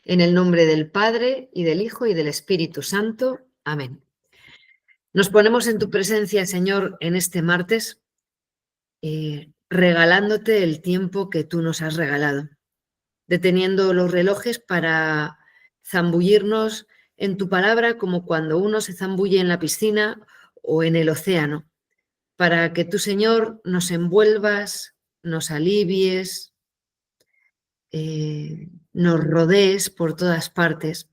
En el nombre del Padre, y del Hijo, y del Espíritu Santo. Amén. Nos ponemos en tu presencia, Señor, en este martes, regalándote el tiempo que tú nos has regalado, deteniendo los relojes para zambullirnos en tu palabra como cuando uno se zambulle en la piscina o en el océano, para que tú, Señor, nos envuelvas, nos alivies, nos rodees por todas partes.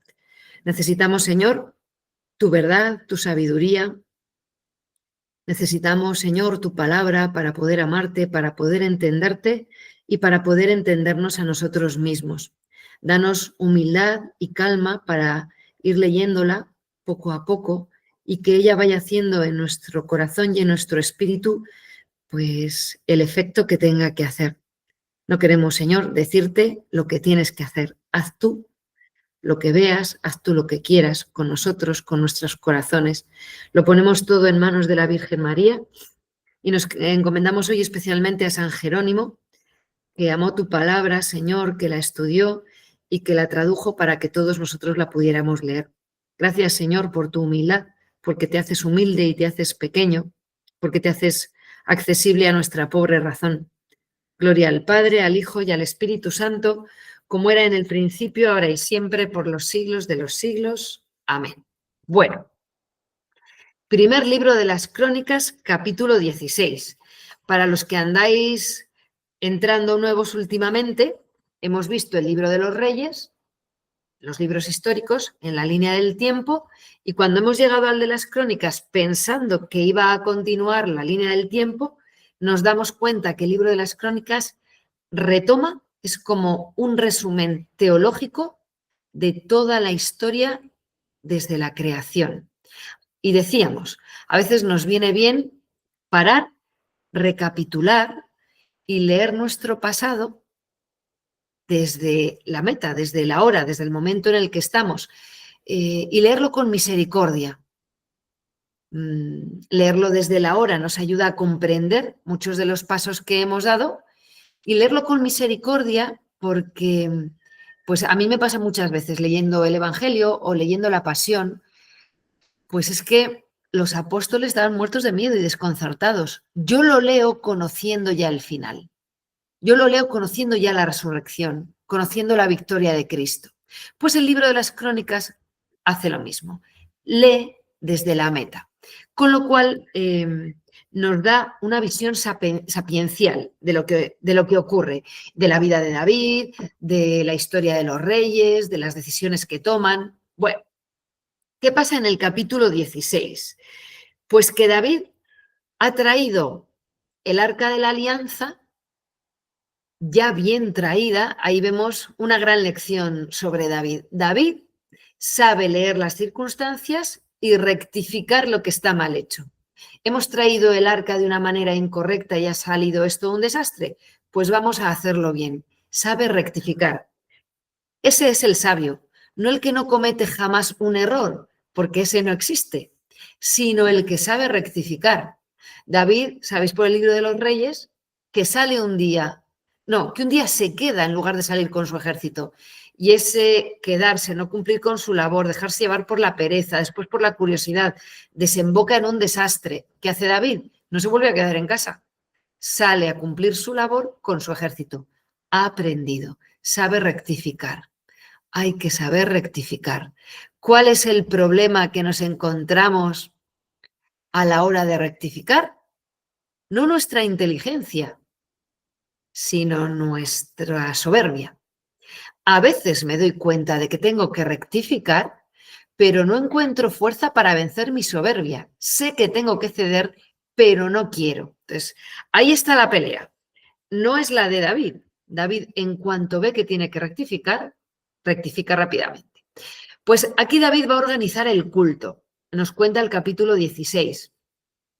Necesitamos, Señor, tu verdad, tu sabiduría. Necesitamos, Señor, tu palabra para poder amarte, para poder entenderte y para poder entendernos a nosotros mismos. Danos humildad y calma para ir leyéndola poco a poco y que ella vaya haciendo en nuestro corazón y en nuestro espíritu, pues, el efecto que tenga que hacer. No queremos, Señor, decirte lo que tienes que hacer. Haz tú lo que veas, haz tú lo que quieras con nosotros, con nuestros corazones. Lo ponemos todo en manos de la Virgen María y nos encomendamos hoy especialmente a San Jerónimo, que amó tu palabra, Señor, que la estudió y que la tradujo para que todos nosotros la pudiéramos leer. Gracias, Señor, por tu humildad, porque te haces humilde y te haces pequeño, porque te haces accesible a nuestra pobre razón. Gloria al Padre, al Hijo y al Espíritu Santo, como era en el principio, ahora y siempre, por los siglos de los siglos. Amén. Bueno, primer libro de las Crónicas, capítulo 16. Para los que andáis entrando nuevos últimamente, hemos visto el libro de los Reyes, los libros históricos, en la línea del tiempo, y cuando hemos llegado al de las Crónicas pensando que iba a continuar la línea del tiempo, nos damos cuenta que el libro de las Crónicas retoma, es como un resumen teológico de toda la historia desde la creación. Y decíamos, a veces nos viene bien parar, recapitular y leer nuestro pasado desde la meta, desde la hora, desde el momento en el que estamos, y leerlo con misericordia. Leerlo desde la hora nos ayuda a comprender muchos de los pasos que hemos dado y leerlo con misericordia porque, pues a mí me pasa muchas veces leyendo el Evangelio o leyendo la Pasión, pues es que los apóstoles estaban muertos de miedo y desconcertados. Yo lo leo conociendo ya el final. Yo lo leo conociendo ya la resurrección, conociendo la victoria de Cristo. Pues el libro de las Crónicas hace lo mismo. Lee desde la meta. Con lo cual nos da una visión sapiencial de lo que ocurre, de la vida de David, de la historia de los reyes, de las decisiones que toman. Bueno, ¿qué pasa en el capítulo 16? Pues que David ha traído el arca de la alianza ya bien traída. Ahí vemos una gran lección sobre David. David sabe leer las circunstancias y rectificar lo que está mal hecho. ¿Hemos traído el arca de una manera incorrecta y ha salido esto un desastre? Pues vamos a hacerlo bien. Sabe rectificar. Ese es el sabio, no el que no comete jamás un error, porque ese no existe, sino el que sabe rectificar. David, sabéis por el libro de los Reyes, que sale un día, no, que un día se queda en lugar de salir con su ejército. Y ese quedarse, no cumplir con su labor, dejarse llevar por la pereza, después por la curiosidad, desemboca en un desastre. ¿Qué hace David? No se vuelve a quedar en casa. Sale a cumplir su labor con su ejército. Ha aprendido, sabe rectificar. Hay que saber rectificar. ¿Cuál es el problema que nos encontramos a la hora de rectificar? No nuestra inteligencia, sino nuestra soberbia. A veces me doy cuenta de que tengo que rectificar, pero no encuentro fuerza para vencer mi soberbia. Sé que tengo que ceder, pero no quiero. Entonces, ahí está la pelea. No es la de David. David, en cuanto ve que tiene que rectificar, rectifica rápidamente. Pues aquí David va a organizar el culto. Nos cuenta el capítulo 16.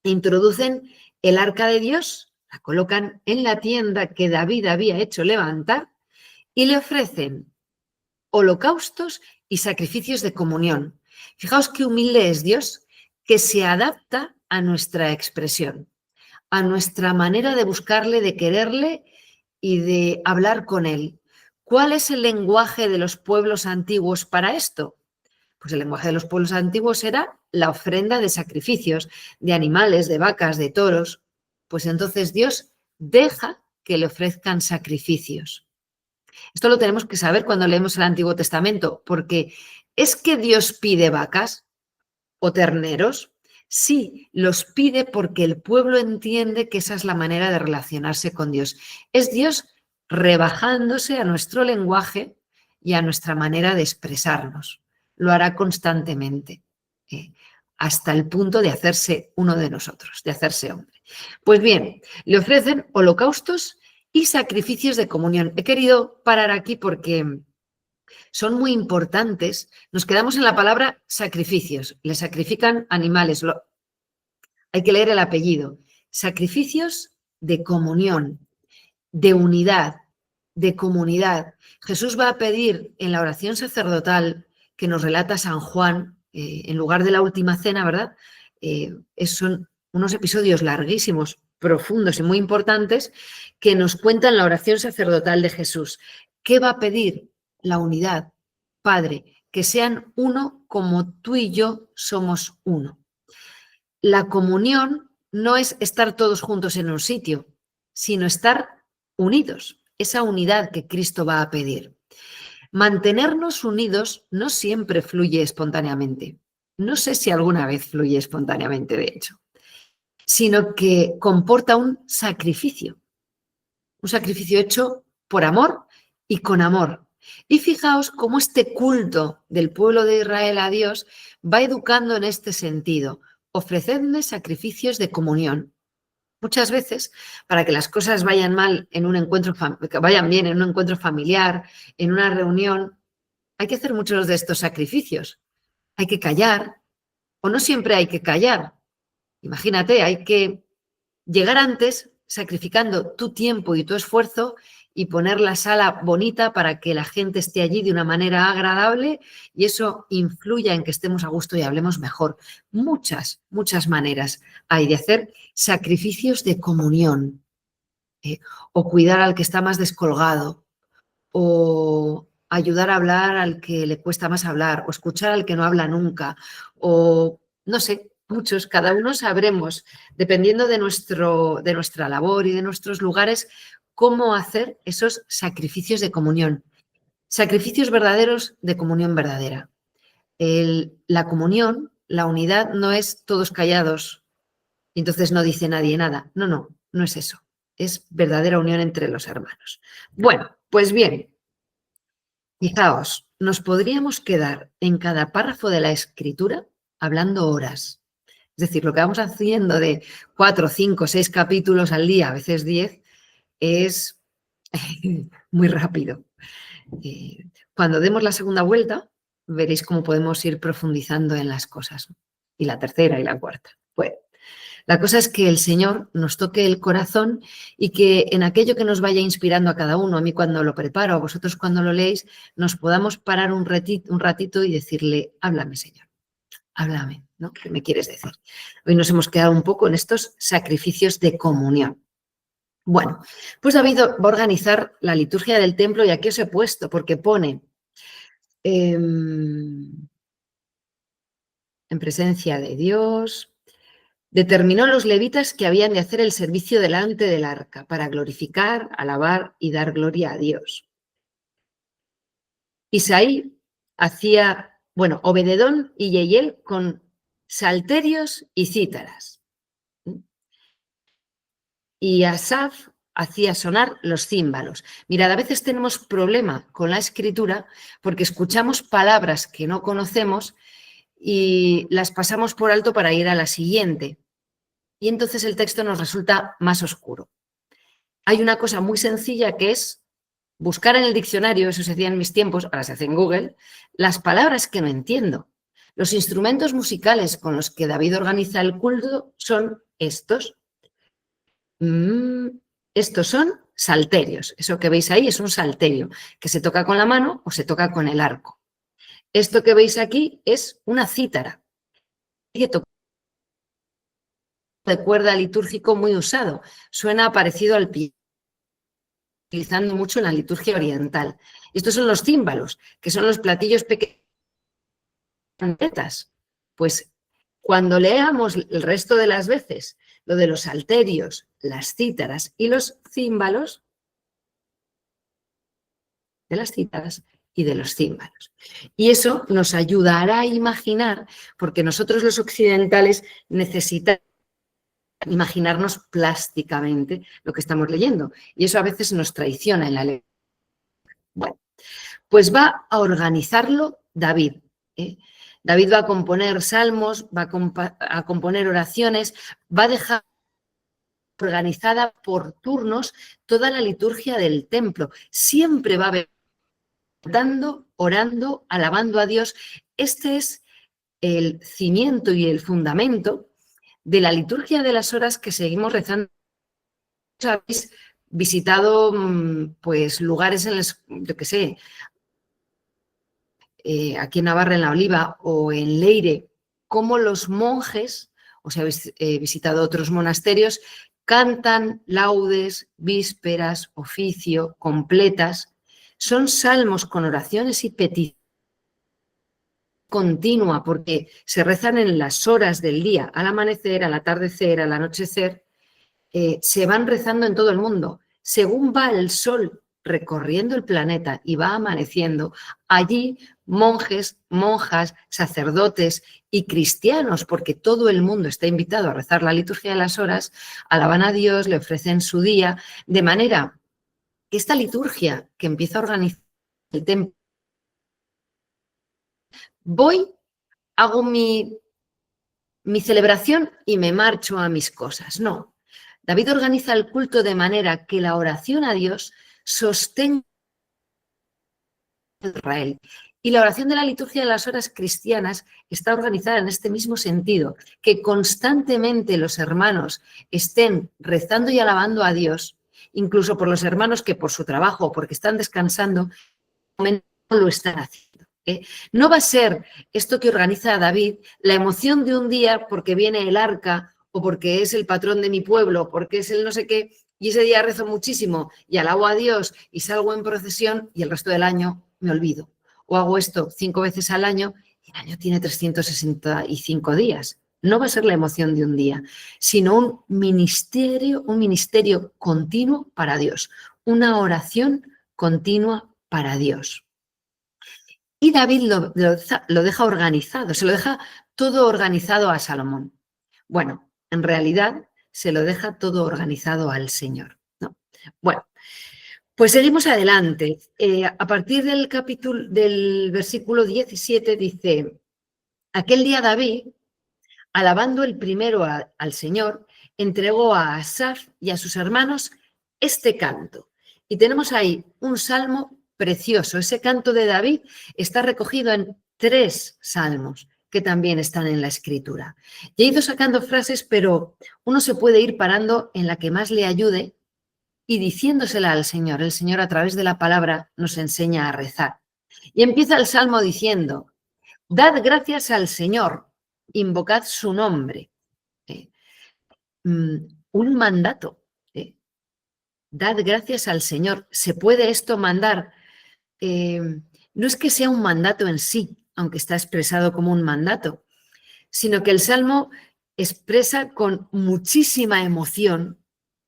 Introducen el arca de Dios, la colocan en la tienda que David había hecho levantar y le ofrecen holocaustos y sacrificios de comunión. Fijaos qué humilde es Dios, que se adapta a nuestra expresión, a nuestra manera de buscarle, de quererle y de hablar con él. ¿Cuál es el lenguaje de los pueblos antiguos para esto? Pues el lenguaje de los pueblos antiguos era la ofrenda de sacrificios, de animales, de vacas, de toros. Pues entonces Dios deja que le ofrezcan sacrificios. Esto lo tenemos que saber cuando leemos el Antiguo Testamento, porque ¿es que Dios pide vacas o terneros? Sí, los pide porque el pueblo entiende que esa es la manera de relacionarse con Dios. Es Dios rebajándose a nuestro lenguaje y a nuestra manera de expresarnos. Lo hará constantemente, ¿eh? Hasta el punto de hacerse uno de nosotros, de hacerse hombre. Pues bien, le ofrecen holocaustos y sacrificios de comunión. He querido parar aquí porque son muy importantes. Nos quedamos en la palabra sacrificios. Le sacrifican animales. Hay que leer el apellido. Sacrificios de comunión, de unidad, de comunidad. Jesús va a pedir en la oración sacerdotal que nos relata San Juan, en lugar de la última cena, ¿verdad? Son unos episodios larguísimos, profundos y muy importantes que nos cuentan la oración sacerdotal de Jesús. ¿Qué va a pedir? La unidad. Padre, que sean uno como tú y yo somos uno. La comunión no es estar todos juntos en un sitio, sino estar unidos, esa unidad que Cristo va a pedir. Mantenernos unidos no siempre fluye espontáneamente. No sé si alguna vez fluye espontáneamente, de hecho, sino que comporta un sacrificio hecho por amor y con amor. Y fijaos cómo este culto del pueblo de Israel a Dios va educando en este sentido. Ofrecedme sacrificios de comunión. Muchas veces, para que las cosas vayan mal en un encuentro, que vayan bien en un encuentro familiar, en una reunión, hay que hacer muchos de estos sacrificios. Hay que callar, o no siempre hay que callar. Imagínate, hay que llegar antes sacrificando tu tiempo y tu esfuerzo y poner la sala bonita para que la gente esté allí de una manera agradable y eso influya en que estemos a gusto y hablemos mejor. Muchas maneras hay de hacer sacrificios de comunión, o cuidar al que está más descolgado, o ayudar a hablar al que le cuesta más hablar, o escuchar al que no habla nunca, o no sé, muchos, cada uno sabremos, dependiendo de nuestra labor y de nuestros lugares, cómo hacer esos sacrificios de comunión. Sacrificios verdaderos de comunión verdadera. La comunión, la unidad, no es todos callados y entonces no dice nadie nada. No, no, no es eso. Es verdadera unión entre los hermanos. Bueno, pues bien, fijaos, nos podríamos quedar en cada párrafo de la escritura hablando horas. Es decir, lo que vamos haciendo de 4, 5, 6 capítulos al día, a veces 10, es muy rápido. Cuando demos la segunda vuelta, veréis cómo podemos ir profundizando en las cosas. Y la tercera y la cuarta. Bueno, la cosa es que el Señor nos toque el corazón y que en aquello que nos vaya inspirando a cada uno, a mí cuando lo preparo, a vosotros cuando lo leéis, nos podamos parar un ratito y decirle, háblame, Señor, háblame, ¿no? ¿Qué me quieres decir? Hoy nos hemos quedado un poco en estos sacrificios de comunión. Bueno, pues David va a organizar la liturgia del templo y aquí os he puesto, porque pone en presencia de Dios. Determinó a los levitas que habían de hacer el servicio delante del arca para glorificar, alabar y dar gloria a Dios. Isaí hacía, Obededón y Yeyel con salterios y cítaras. Y Asaf hacía sonar los címbalos. Mirad, a veces tenemos problema con la escritura porque escuchamos palabras que no conocemos y las pasamos por alto para ir a la siguiente. Y entonces el texto nos resulta más oscuro. Hay una cosa muy sencilla que es buscar en el diccionario, eso se hacía en mis tiempos, ahora se hace en Google, las palabras que no entiendo. Los instrumentos musicales con los que David organiza el culto son estos. Estos son salterios. Eso que veis ahí es un salterio, que se toca con la mano o se toca con el arco. Esto que veis aquí es una cítara. De cuerda litúrgico muy usado. Suena parecido al piano. utilizando mucho en la liturgia oriental. Estos son los címbalos, que son los platillos pequeños. Pues cuando leamos el resto de las veces lo de los salterios, las cítaras y los címbalos, de las cítaras y de los címbalos. Y eso nos ayudará a imaginar, porque nosotros los occidentales necesitamos imaginarnos plásticamente lo que estamos leyendo. Y eso a veces nos traiciona en la lectura. Bueno, pues va a organizarlo David. David va a componer salmos, va a componer oraciones, va a dejar organizada por turnos toda la liturgia del templo. Siempre va a haber cantando, orando, alabando a Dios. Este es el cimiento y el fundamento de la liturgia de las horas que seguimos rezando. Habéis visitado pues lugares en los, yo qué sé, aquí en Navarra, en La Oliva o en Leire, como los monjes, o si habéis visitado otros monasterios, cantan laudes, vísperas, oficio, completas. Son salmos con oraciones y peticiones continua, porque se rezan en las horas del día, al amanecer, al atardecer, al anochecer, se van rezando en todo el mundo. Según va el sol recorriendo el planeta y va amaneciendo, allí monjes, monjas, sacerdotes y cristianos, porque todo el mundo está invitado a rezar la liturgia de las horas, alaban a Dios, le ofrecen su día, de manera que esta liturgia que empieza a organizar el templo, voy, hago mi celebración y me marcho a mis cosas. No, David organiza el culto de manera que la oración a Dios sostenga a Israel. Y la oración de la liturgia de las horas cristianas está organizada en este mismo sentido, que constantemente los hermanos estén rezando y alabando a Dios, incluso por los hermanos que por su trabajo o porque están descansando, no lo están haciendo. No va a ser esto que organiza David la emoción de un día porque viene el arca o porque es el patrón de mi pueblo, porque es el no sé qué, y ese día rezo muchísimo y alabo a Dios y salgo en procesión y el resto del año me olvido. O hago esto 5 veces al año y el año tiene 365 días. No va a ser la emoción de un día, sino un ministerio continuo para Dios, una oración continua para Dios. Y David lo deja organizado, se lo deja todo organizado a Salomón. Bueno, en realidad se lo deja todo organizado al Señor, ¿no? Bueno, pues seguimos adelante. A partir del capítulo, del versículo 17 dice, aquel día David, alabando el primero al Señor, entregó a Asaf y a sus hermanos este canto. Y tenemos ahí un salmo precioso. Ese canto de David está recogido en 3 salmos que también están en la escritura. Y he ido sacando frases, pero uno se puede ir parando en la que más le ayude y diciéndosela al Señor. El Señor a través de la palabra nos enseña a rezar. Y empieza el salmo diciendo, dad gracias al Señor, invocad su nombre. Un mandato. Dad gracias al Señor. ¿Se puede esto mandar? No es que sea un mandato en sí, aunque está expresado como un mandato, sino que el Salmo expresa con muchísima emoción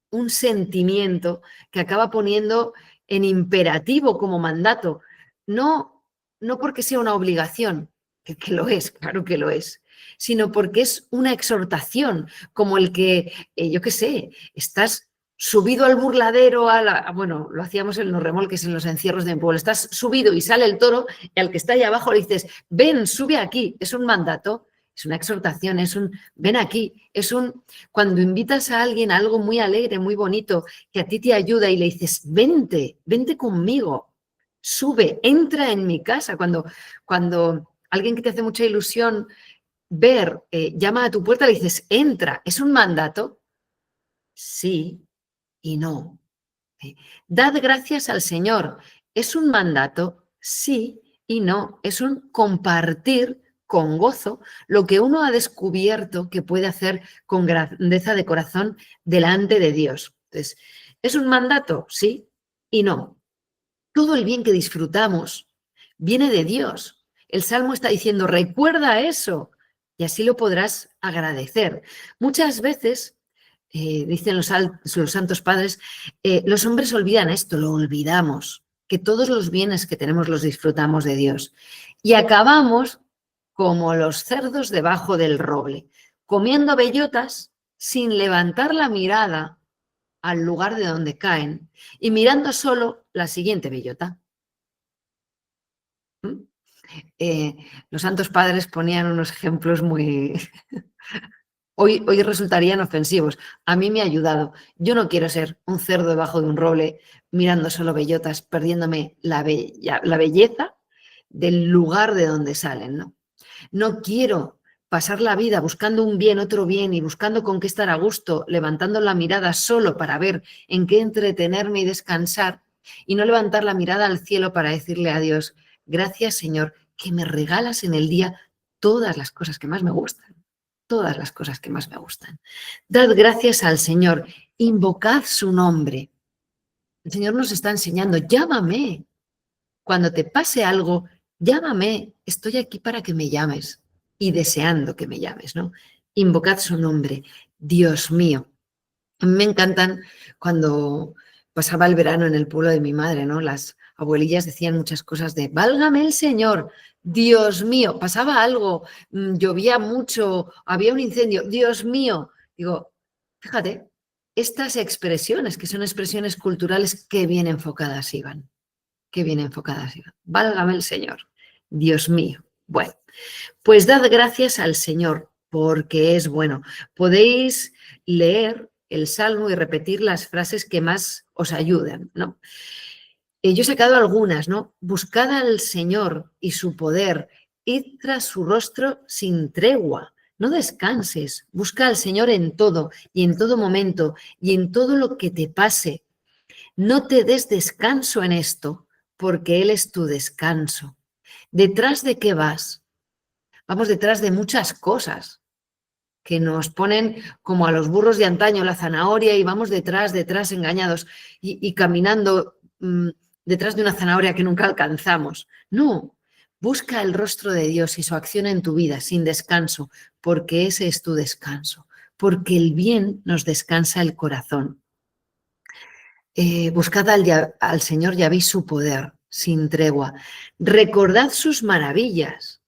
un sentimiento que acaba poniendo en imperativo como mandato. No, no porque sea una obligación, que lo es, claro que lo es, sino porque es una exhortación, como el que, yo qué sé, estás subido al burladero, bueno, lo hacíamos en los remolques, en los encierros de mi pueblo, estás subido y sale el toro y al que está ahí abajo le dices, ven, sube aquí, es un mandato, es una exhortación, es un, ven aquí, es un, cuando invitas a alguien a algo muy alegre, muy bonito, que a ti te ayuda y le dices, vente, vente conmigo, sube, entra en mi casa, cuando alguien que te hace mucha ilusión ver, llama a tu puerta, le dices, entra, ¿es un mandato? Sí y no. Dad gracias al Señor. ¿Es un mandato? Sí y no. Es un compartir con gozo lo que uno ha descubierto que puede hacer con grandeza de corazón delante de Dios. Entonces, ¿es un mandato? Sí Y no, todo el bien que disfrutamos viene de Dios. El Salmo está diciendo, recuerda eso, y así lo podrás agradecer. Muchas veces, dicen los santos padres, los hombres olvidan esto, lo olvidamos, que todos los bienes que tenemos los disfrutamos de Dios. Y acabamos como los cerdos debajo del roble, comiendo bellotas sin levantar la mirada al lugar de donde caen y mirando solo la siguiente bellota. ¿Mm? Los santos padres ponían unos ejemplos muy... Hoy resultarían ofensivos. A mí me ha ayudado. Yo no quiero ser un cerdo debajo de un roble mirando solo bellotas, perdiéndome la belleza del lugar de donde salen, ¿no? No quiero pasar la vida buscando un bien, otro bien y buscando con qué estar a gusto, levantando la mirada solo para ver en qué entretenerme y descansar y no levantar la mirada al cielo para decirle a Dios, gracias Señor, que me regalas en el día todas las cosas que más me gustan, todas las cosas que más me gustan. Dad gracias al Señor, invocad su nombre. El Señor nos está enseñando, llámame. Cuando te pase algo, llámame, estoy aquí para que me llames y deseando que me llames, ¿no? Invocad su nombre, Dios mío. A mí me encantan cuando pasaba el verano en el pueblo de mi madre, ¿no? Las abuelillas decían muchas cosas de, válgame el Señor, Dios mío, pasaba algo, llovía mucho, había un incendio, Dios mío. Digo, fíjate, estas expresiones, que son expresiones culturales, qué bien enfocadas iban. Qué bien enfocadas iban. Válgame el Señor, Dios mío. Bueno, pues dad gracias al Señor porque es bueno. Podéis leer el Salmo y repetir las frases que más os ayudan, ¿no? Yo he sacado algunas, ¿no? Buscad al Señor y su poder, id tras su rostro sin tregua. No descanses, busca al Señor en todo y en todo momento y en todo lo que te pase. No te des descanso en esto, porque Él es tu descanso. ¿Detrás de qué vas? Vamos detrás de muchas cosas que nos ponen como a los burros de antaño la zanahoria y vamos detrás, engañados y caminando detrás de una zanahoria que nunca alcanzamos. No, busca el rostro de Dios y su acción en tu vida sin descanso, porque ese es tu descanso, porque el bien nos descansa el corazón. Buscad al Señor y habéis su poder sin tregua. Recordad sus maravillas.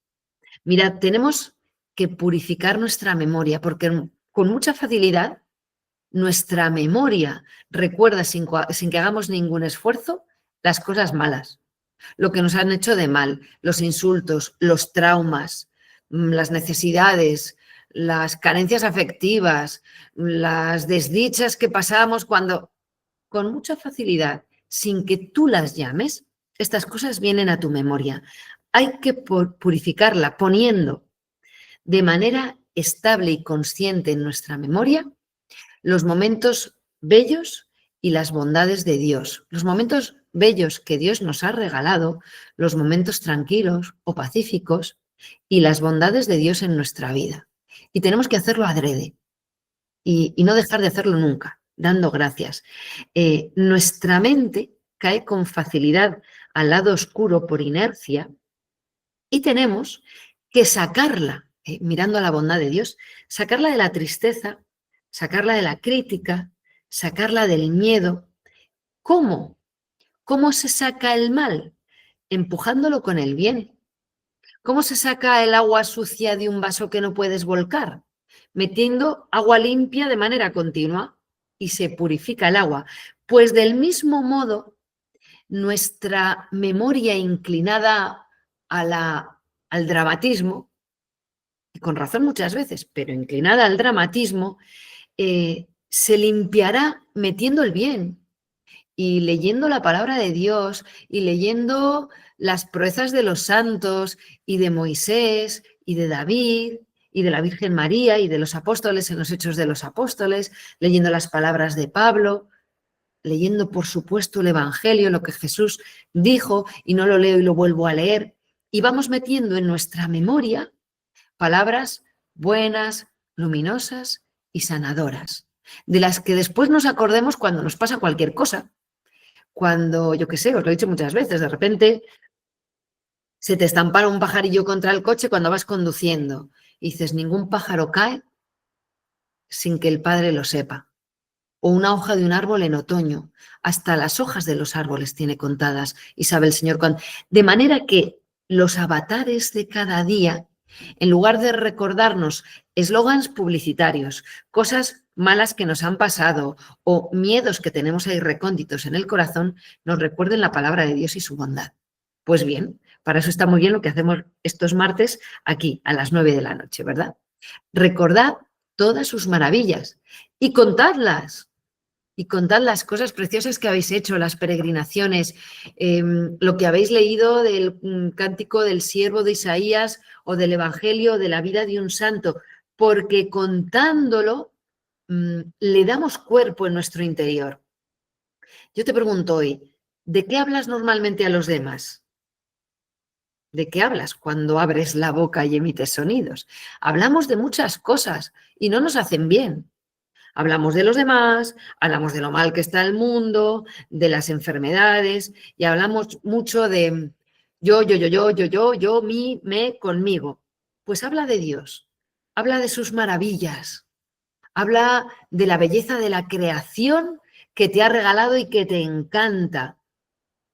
Mirad, tenemos que purificar nuestra memoria porque con mucha facilidad nuestra memoria recuerda sin que hagamos ningún esfuerzo las cosas malas, lo que nos han hecho de mal, los insultos, los traumas, las necesidades, las carencias afectivas, las desdichas que pasamos cuando... Con mucha facilidad, sin que tú las llames, estas cosas vienen a tu memoria. Hay que purificarla poniendo de manera estable y consciente en nuestra memoria los momentos bellos y las bondades de Dios, los momentos bellos que Dios nos ha regalado, los momentos tranquilos o pacíficos y las bondades de Dios en nuestra vida. Y tenemos que hacerlo adrede y no dejar de hacerlo nunca, dando gracias. Nuestra mente cae con facilidad al lado oscuro por inercia y tenemos que sacarla, mirando a la bondad de Dios, sacarla de la tristeza, sacarla de la crítica, sacarla del miedo. ¿Cómo? ¿Cómo se saca el mal? Empujándolo con el bien. ¿Cómo se saca el agua sucia de un vaso que no puedes volcar? Metiendo agua limpia de manera continua y se purifica el agua. Pues del mismo modo, nuestra memoria inclinada al dramatismo, y con razón muchas veces, pero inclinada al dramatismo, se limpiará metiendo el bien y leyendo la palabra de Dios y leyendo las proezas de los santos y de Moisés y de David y de la Virgen María y de los apóstoles en los Hechos de los Apóstoles, leyendo las palabras de Pablo, leyendo por supuesto el Evangelio, lo que Jesús dijo y no lo leo y lo vuelvo a leer y vamos metiendo en nuestra memoria palabras buenas, luminosas y sanadoras, de las que después nos acordemos cuando nos pasa cualquier cosa. cuando, yo qué sé, os lo he dicho muchas veces, de repente se te estampara un pajarillo contra el coche cuando vas conduciendo. Y dices, ningún pájaro cae sin que el padre lo sepa. O una hoja de un árbol en otoño. Hasta las hojas de los árboles tiene contadas y sabe el Señor cuándo. De manera que los avatares de cada día, en lugar de recordarnos eslogans publicitarios, cosas malas que nos han pasado o miedos que tenemos ahí recónditos en el corazón, nos recuerden la palabra de Dios y su bondad. Pues bien, para eso está muy bien lo que hacemos estos martes aquí a las 9 de la noche, ¿verdad? Recordad todas sus maravillas y contadlas. Y contad las cosas preciosas que habéis hecho, las peregrinaciones, lo que habéis leído del cántico del siervo de Isaías o del Evangelio de la vida de un santo, porque contándolo le damos cuerpo en nuestro interior. Yo te pregunto hoy, ¿de qué hablas normalmente a los demás? ¿De qué hablas cuando abres la boca y emites sonidos? Hablamos de muchas cosas y no nos hacen bien. Hablamos de los demás, hablamos de lo mal que está el mundo, de las enfermedades y hablamos mucho de yo, mí, me, conmigo. Pues habla de Dios, habla de sus maravillas, habla de la belleza de la creación que te ha regalado y que te encanta.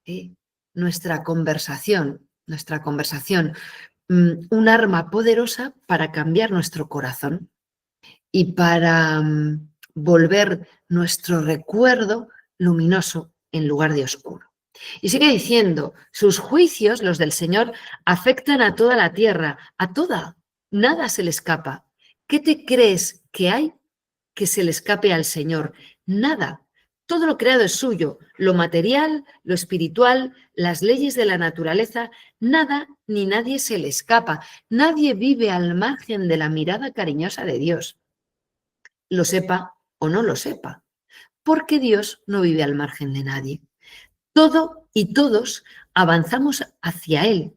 ¿Eh? Nuestra conversación, un arma poderosa para cambiar nuestro corazón y para volver nuestro recuerdo luminoso en lugar de oscuro. Y sigue diciendo, sus juicios, los del Señor, afectan a toda la tierra, a toda, nada se le escapa. ¿Qué te crees que hay que se le escape al Señor? Nada. Todo lo creado es suyo, lo material, lo espiritual, las leyes de la naturaleza, nada ni nadie se le escapa. Nadie vive al margen de la mirada cariñosa de Dios, lo sepa o no lo sepa, porque Dios no vive al margen de nadie. Todo y todos avanzamos hacia Él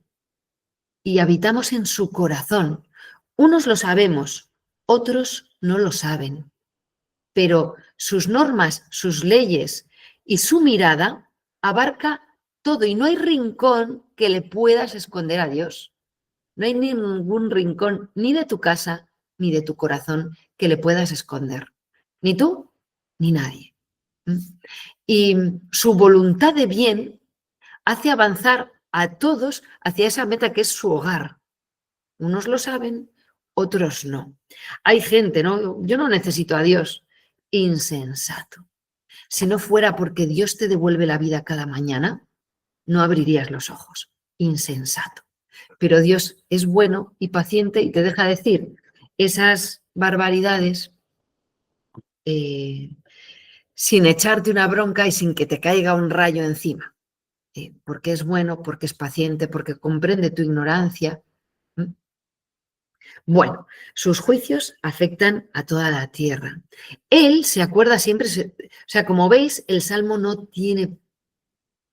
y habitamos en su corazón. Unos lo sabemos, otros no lo saben, pero sus normas, sus leyes y su mirada abarca todo y no hay rincón que le puedas esconder a Dios. No hay ningún rincón ni de tu casa ni de tu corazón que le puedas esconder. Ni tú ni nadie. Y su voluntad de bien hace avanzar a todos hacia esa meta que es su hogar. Unos lo saben, otros no. Hay gente, ¿no? Yo no necesito a Dios. Insensato. Si no fuera porque Dios te devuelve la vida cada mañana, no abrirías los ojos. Insensato. Pero Dios es bueno y paciente y te deja decir esas barbaridades sin echarte una bronca y sin que te caiga un rayo encima. Porque es bueno, porque es paciente, porque comprende tu ignorancia. Bueno, sus juicios afectan a toda la tierra. Él se acuerda siempre, o sea, como veis, el Salmo no tiene,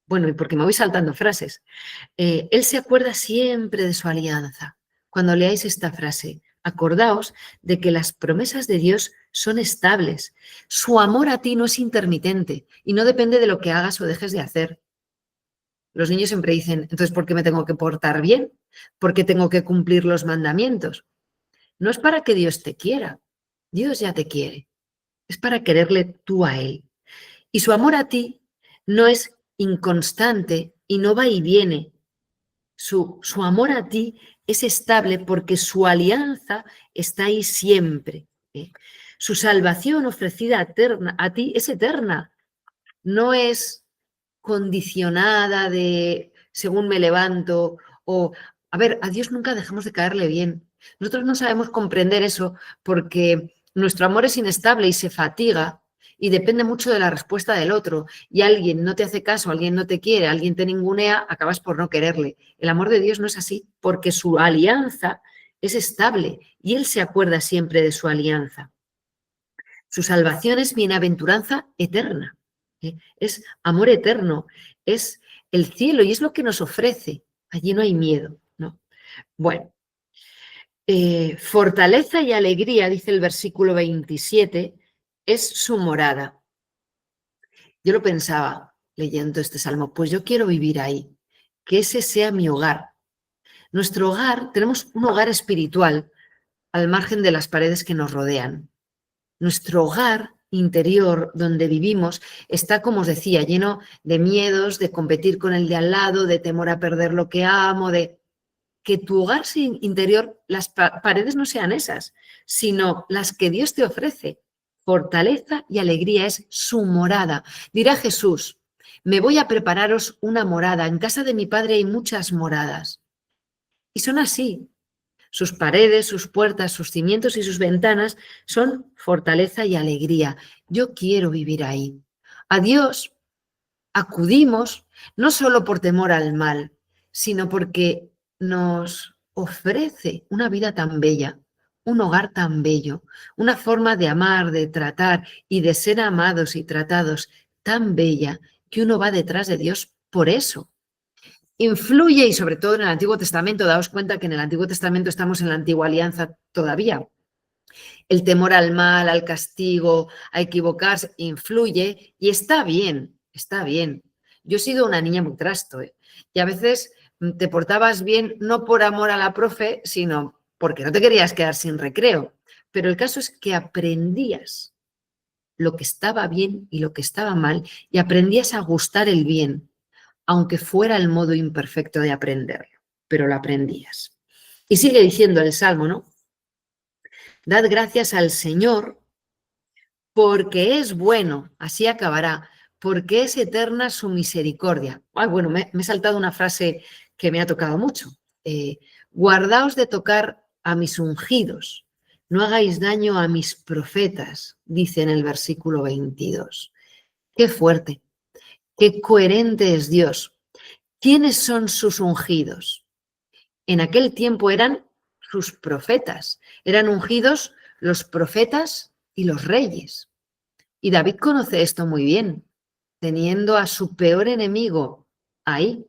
bueno, y porque me voy saltando frases, él se acuerda siempre de su alianza. Cuando leáis esta frase, acordaos de que las promesas de Dios son estables. Su amor a ti no es intermitente y no depende de lo que hagas o dejes de hacer. Los niños siempre dicen, entonces, ¿por qué me tengo que portar bien? ¿Por qué tengo que cumplir los mandamientos? No es para que Dios te quiera. Dios ya te quiere. Es para quererle tú a Él. Y su amor a ti no es inconstante y no va y viene. Su amor a ti es estable porque su alianza está ahí siempre. Su salvación ofrecida eterna, a ti es eterna. No es condicionada de según me levanto o, a ver, a Dios nunca dejamos de caerle bien. Nosotros no sabemos comprender eso porque nuestro amor es inestable y se fatiga y depende mucho de la respuesta del otro. Y alguien no te hace caso, alguien no te quiere, alguien te ningunea, acabas por no quererle. El amor de Dios no es así porque su alianza es estable y Él se acuerda siempre de su alianza. Su salvación es bienaventuranza eterna. Es amor eterno, es el cielo y es lo que nos ofrece. Allí no hay miedo, ¿no? Bueno, fortaleza y alegría, dice el versículo 27, es su morada. Yo lo pensaba, leyendo este salmo? Pues yo quiero vivir ahí, que ese sea mi hogar. Nuestro hogar, tenemos un hogar espiritual al margen de las paredes que nos rodean. Nuestro hogar interior, donde vivimos, está, como os decía, lleno de miedos, de competir con el de al lado, de temor a perder lo que amo, de que tu hogar interior, las paredes no sean esas, sino las que Dios te ofrece. Fortaleza y alegría es su morada. Dirá Jesús, me voy a prepararos una morada. En casa de mi Padre hay muchas moradas. Y son así. Sus paredes, sus puertas, sus cimientos y sus ventanas son fortaleza y alegría. Yo quiero vivir ahí. A Dios acudimos no solo por temor al mal, sino porque nos ofrece una vida tan bella, un hogar tan bello, una forma de amar, de tratar y de ser amados y tratados tan bella que uno va detrás de Dios por eso. Influye, y sobre todo en el Antiguo Testamento, daos cuenta que en el Antiguo Testamento estamos en la Antigua Alianza todavía. El temor al mal, al castigo, a equivocarse, influye y está bien, está bien. Yo he sido una niña muy trasto, y a veces te portabas bien no por amor a la profe, sino porque no te querías quedar sin recreo. Pero el caso es que aprendías lo que estaba bien y lo que estaba mal y aprendías a gustar el bien, aunque fuera el modo imperfecto de aprenderlo, pero lo aprendías. Y sigue diciendo el Salmo, ¿no? Dad gracias al Señor porque es bueno, así acabará, porque es eterna su misericordia. Ay, bueno, me he saltado una frase que me ha tocado mucho. Guardaos de tocar a mis ungidos, no hagáis daño a mis profetas, dice en el versículo 22. Qué fuerte, qué coherente es Dios. ¿Quiénes son sus ungidos? En aquel tiempo eran sus profetas, eran ungidos los profetas y los reyes. Y David conoce esto muy bien, teniendo a su peor enemigo ahí,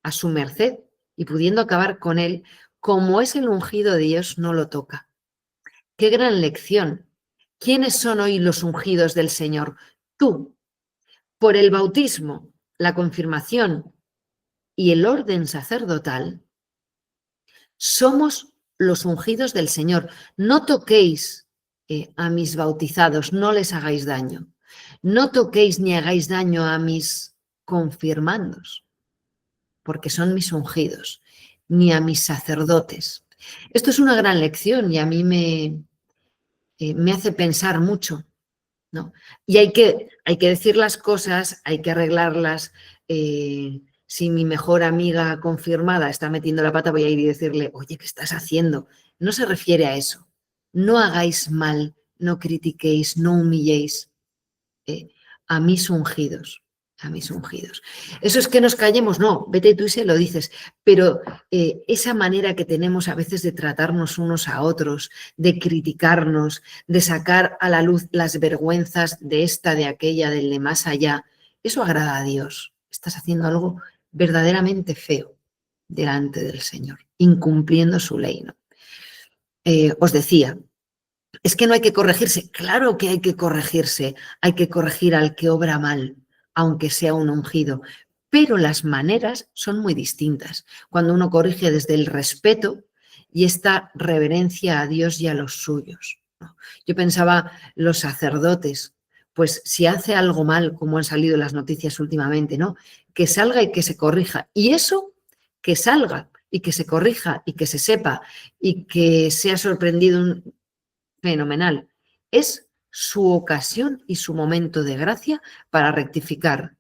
a su merced, y pudiendo acabar con él, como es el ungido de Dios, no lo toca. ¡Qué gran lección! ¿Quiénes son hoy los ungidos del Señor? Tú, por el bautismo, la confirmación y el orden sacerdotal, somos los ungidos del Señor. No toquéis a mis bautizados, no les hagáis daño. No toquéis ni hagáis daño a mis confirmandos, porque son mis ungidos, ni a mis sacerdotes. Esto es una gran lección y a mí me hace pensar mucho, ¿no? Y hay que decir las cosas, hay que arreglarlas. Si mi mejor amiga confirmada está metiendo la pata, voy a ir y decirle, oye, ¿qué estás haciendo? No se refiere a eso. No hagáis mal, no critiquéis, no humilléis a mis ungidos, a mis ungidos. Eso es que nos callemos, no, vete tú y se lo dices, pero esa manera que tenemos a veces de tratarnos unos a otros, de criticarnos, de sacar a la luz las vergüenzas de esta, de aquella, del de más allá, eso agrada a Dios. Estás haciendo algo verdaderamente feo delante del Señor, incumpliendo su ley, ¿no? Os decía, es que no hay que corregirse. Claro que hay que corregir al que obra mal, aunque sea un ungido, pero las maneras son muy distintas. Cuando uno corrige desde el respeto y esta reverencia a Dios y a los suyos, ¿no? Yo pensaba, los sacerdotes, pues si hace algo mal, como han salido las noticias últimamente, ¿no? Que salga y que se corrija. Y eso, que salga y que se corrija y que se sepa y que sea sorprendido fenomenal. Es su ocasión y su momento de gracia para rectificar.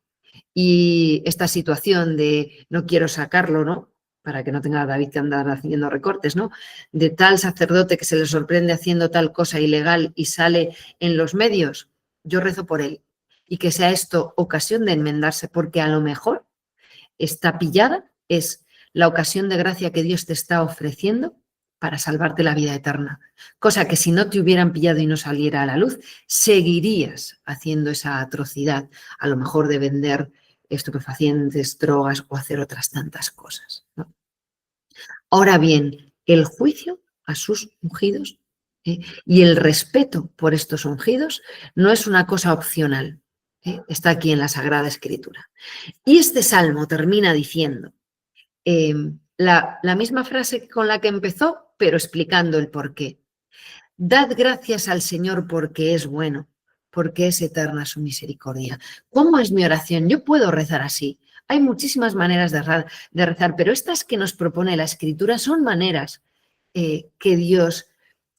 Y esta situación de no quiero sacarlo, ¿no? Para que no tenga David que andar haciendo recortes, ¿no? De tal sacerdote que se le sorprende haciendo tal cosa ilegal y sale en los medios, yo rezo por él. Y que sea esto ocasión de enmendarse, porque a lo mejor esta pillada es la ocasión de gracia que Dios te está ofreciendo para salvarte la vida eterna. Cosa que si no te hubieran pillado y no saliera a la luz, seguirías haciendo esa atrocidad, a lo mejor de vender estupefacientes, drogas o hacer otras tantas cosas, ¿no? Ahora bien, el juicio a sus ungidos y el respeto por estos ungidos no es una cosa opcional. Está aquí en la Sagrada Escritura. Y este salmo termina diciendo la misma frase con la que empezó, pero explicando el porqué. Dad gracias al Señor porque es bueno, porque es eterna su misericordia. ¿Cómo es mi oración? Yo puedo rezar así. Hay muchísimas maneras de rezar, pero estas que nos propone la Escritura son maneras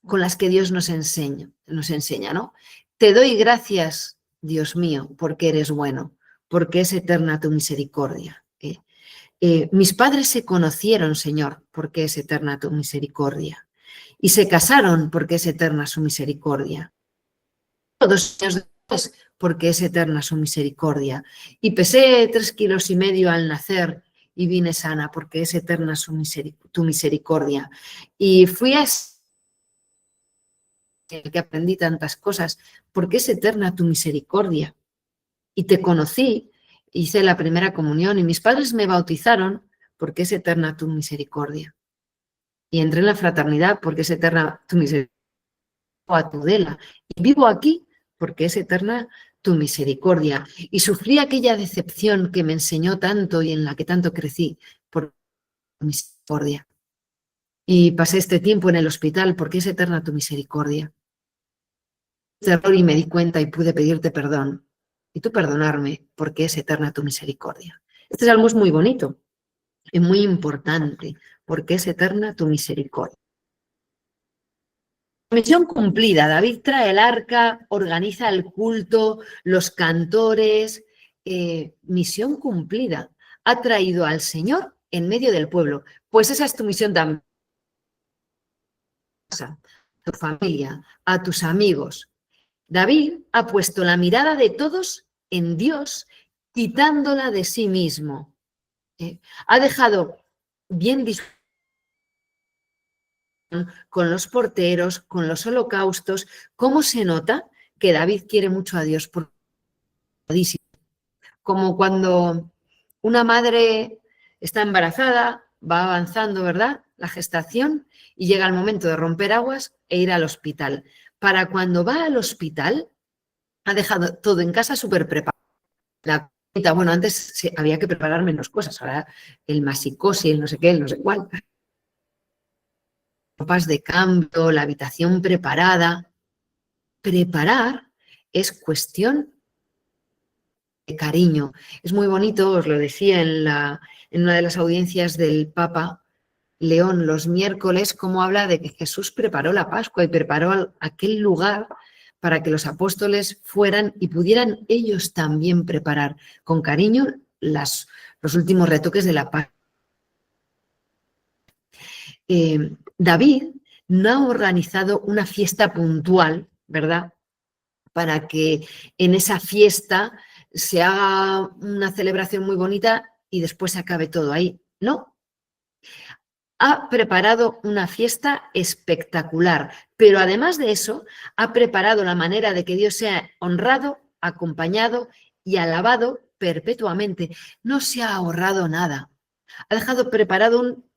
con las que Dios nos enseña, ¿no? Te doy gracias, Dios mío, porque eres bueno, porque es eterna tu misericordia. Mis padres se conocieron, Señor, porque es eterna tu misericordia. Y se casaron porque es eterna su misericordia. 2 años después, porque es eterna su misericordia. Y pesé 3,5 kilos al nacer y vine sana porque es eterna tu misericordia. Y fui a el que aprendí tantas cosas porque es eterna tu misericordia. Y te conocí, hice la primera comunión y mis padres me bautizaron porque es eterna tu misericordia. Y entré en la fraternidad porque es eterna tu misericordia. A Tudela. Y vivo aquí porque es eterna tu misericordia. Y sufrí aquella decepción que me enseñó tanto y en la que tanto crecí por tu misericordia. Y pasé este tiempo en el hospital porque es eterna tu misericordia. Error y me di cuenta y pude pedirte perdón. Y tú perdonarme porque es eterna tu misericordia. Este salmo es muy bonito y muy importante porque es eterna tu misericordia. Misión cumplida. David trae el arca, organiza el culto, los cantores. Misión cumplida. Ha traído al Señor en medio del pueblo. Pues esa es tu misión también. A tu familia, a tus amigos. David ha puesto la mirada de todos en Dios, quitándola de sí mismo. Ha dejado bien con los porteros, con los holocaustos. ¿Cómo se nota que David quiere mucho a Dios? Como cuando una madre está embarazada, va avanzando, ¿verdad?, la gestación y llega el momento de romper aguas e ir al hospital. Para cuando va al hospital, ha dejado todo en casa súper preparado. Bueno, antes había que preparar menos cosas, ahora el masicosi, el no sé qué, el no sé cuál. Ropas de cambio, la habitación preparada. Preparar es cuestión de cariño. Es muy bonito, os lo decía en una de las audiencias del Papa León los miércoles, cómo habla de que Jesús preparó la Pascua y preparó aquel lugar para que los apóstoles fueran y pudieran ellos también preparar con cariño los últimos retoques de la Pascua. David no ha organizado una fiesta puntual, ¿verdad?, para que en esa fiesta se haga una celebración muy bonita y después se acabe todo ahí. No. Ha preparado una fiesta espectacular, pero además de eso, ha preparado la manera de que Dios sea honrado, acompañado y alabado perpetuamente. No se ha ahorrado nada. Ha dejado preparado un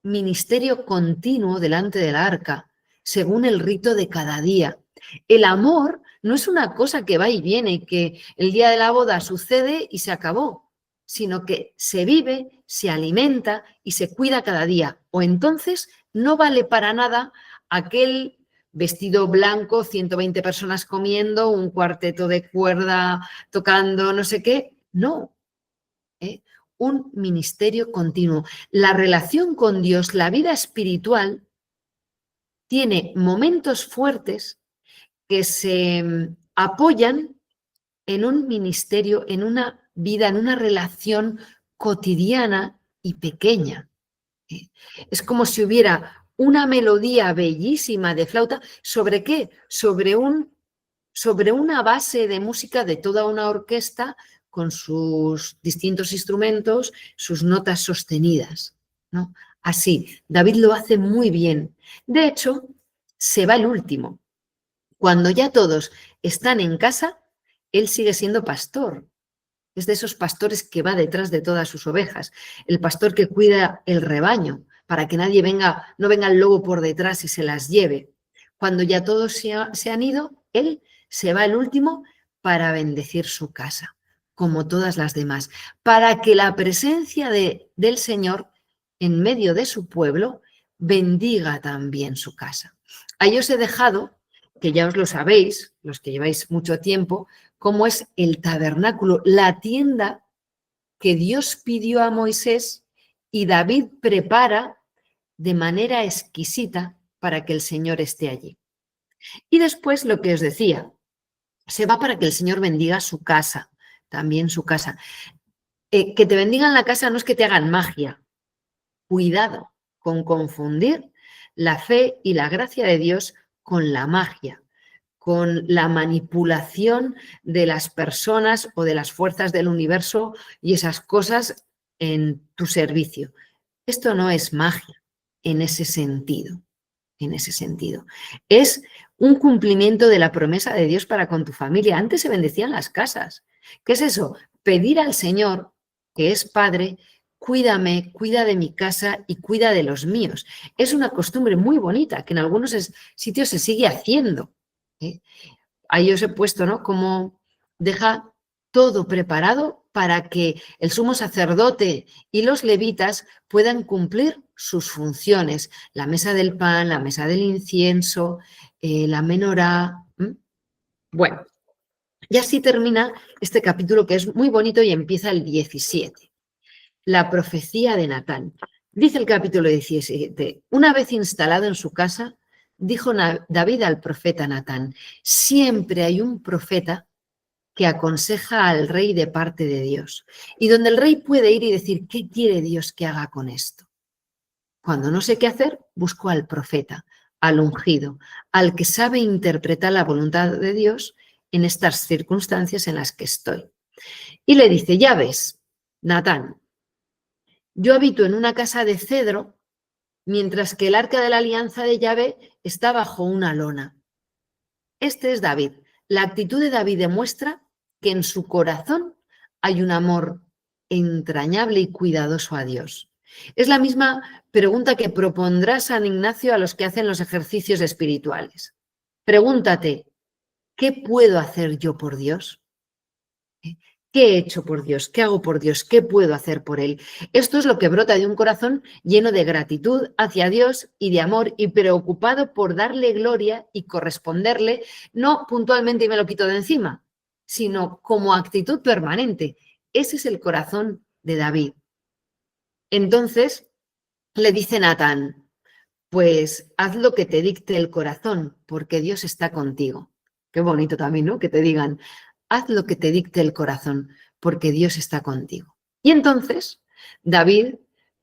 ministerio continuo delante del arca, según el rito de cada día. El amor no es una cosa que va y viene, que el día de la boda sucede y se acabó, sino que se vive, se alimenta y se cuida cada día. O entonces no vale para nada aquel vestido blanco, 120 personas comiendo, un cuarteto de cuerda tocando no sé qué. No. Un ministerio continuo. La relación con Dios, la vida espiritual, tiene momentos fuertes que se apoyan en un ministerio, en una vida, en una relación cotidiana y pequeña. Es como si hubiera una melodía bellísima de flauta. ¿Sobre qué? Sobre una base de música de toda una orquesta con sus distintos instrumentos, sus notas sostenidas, ¿no? Así, David lo hace muy bien. De hecho, se va el último. Cuando ya todos están en casa, él sigue siendo pastor. Es de esos pastores que va detrás de todas sus ovejas. El pastor que cuida el rebaño para que no venga el lobo por detrás y se las lleve. Cuando ya todos se han ido, él se va el último para bendecir su casa, como todas las demás, para que la presencia del Señor en medio de su pueblo bendiga también su casa. Ahí os he dejado, que ya os lo sabéis, los que lleváis mucho tiempo, cómo es el tabernáculo, la tienda que Dios pidió a Moisés y David prepara de manera exquisita para que el Señor esté allí. Y después lo que os decía, se va para que el Señor bendiga su casa, también su casa. Que te bendigan la casa no es que te hagan magia. Cuidado con confundir la fe y la gracia de Dios con la magia, con la manipulación de las personas o de las fuerzas del universo y esas cosas en tu servicio. Esto no es magia en ese sentido, Es un cumplimiento de la promesa de Dios para con tu familia. Antes se bendecían las casas. ¿Qué es eso? Pedir al Señor, que es Padre, cuídame, cuida de mi casa y cuida de los míos. Es una costumbre muy bonita que en algunos sitios se sigue haciendo. Ahí os he puesto, ¿no? Cómo deja todo preparado para que el sumo sacerdote y los levitas puedan cumplir sus funciones. La mesa del pan, la mesa del incienso, la menorá. Bueno, y así termina este capítulo que es muy bonito y empieza el 17. La profecía de Natán. Dice el capítulo 17, una vez instalado en su casa, dijo David al profeta Natán, siempre hay un profeta que aconseja al rey de parte de Dios y donde el rey puede ir y decir, ¿qué quiere Dios que haga con esto? Cuando no sé qué hacer, busco al profeta, al ungido, al que sabe interpretar la voluntad de Dios en estas circunstancias en las que estoy. Y le dice, ya ves, Natán, yo habito en una casa de cedro, mientras que el arca de la alianza de Yahvé está bajo una lona. Este es David. La actitud de David demuestra que en su corazón hay un amor entrañable y cuidadoso a Dios. Es la misma pregunta que propondrá San Ignacio a los que hacen los ejercicios espirituales. Pregúntate, ¿qué puedo hacer yo por Dios? ¿Qué he hecho por Dios? ¿Qué hago por Dios? ¿Qué puedo hacer por Él? Esto es lo que brota de un corazón lleno de gratitud hacia Dios y de amor y preocupado por darle gloria y corresponderle, no puntualmente y me lo quito de encima, sino como actitud permanente. Ese es el corazón de David. Entonces le dice Natán, pues haz lo que te dicte el corazón, porque Dios está contigo. Qué bonito también, ¿no? Que te digan, haz lo que te dicte el corazón, porque Dios está contigo. Y entonces David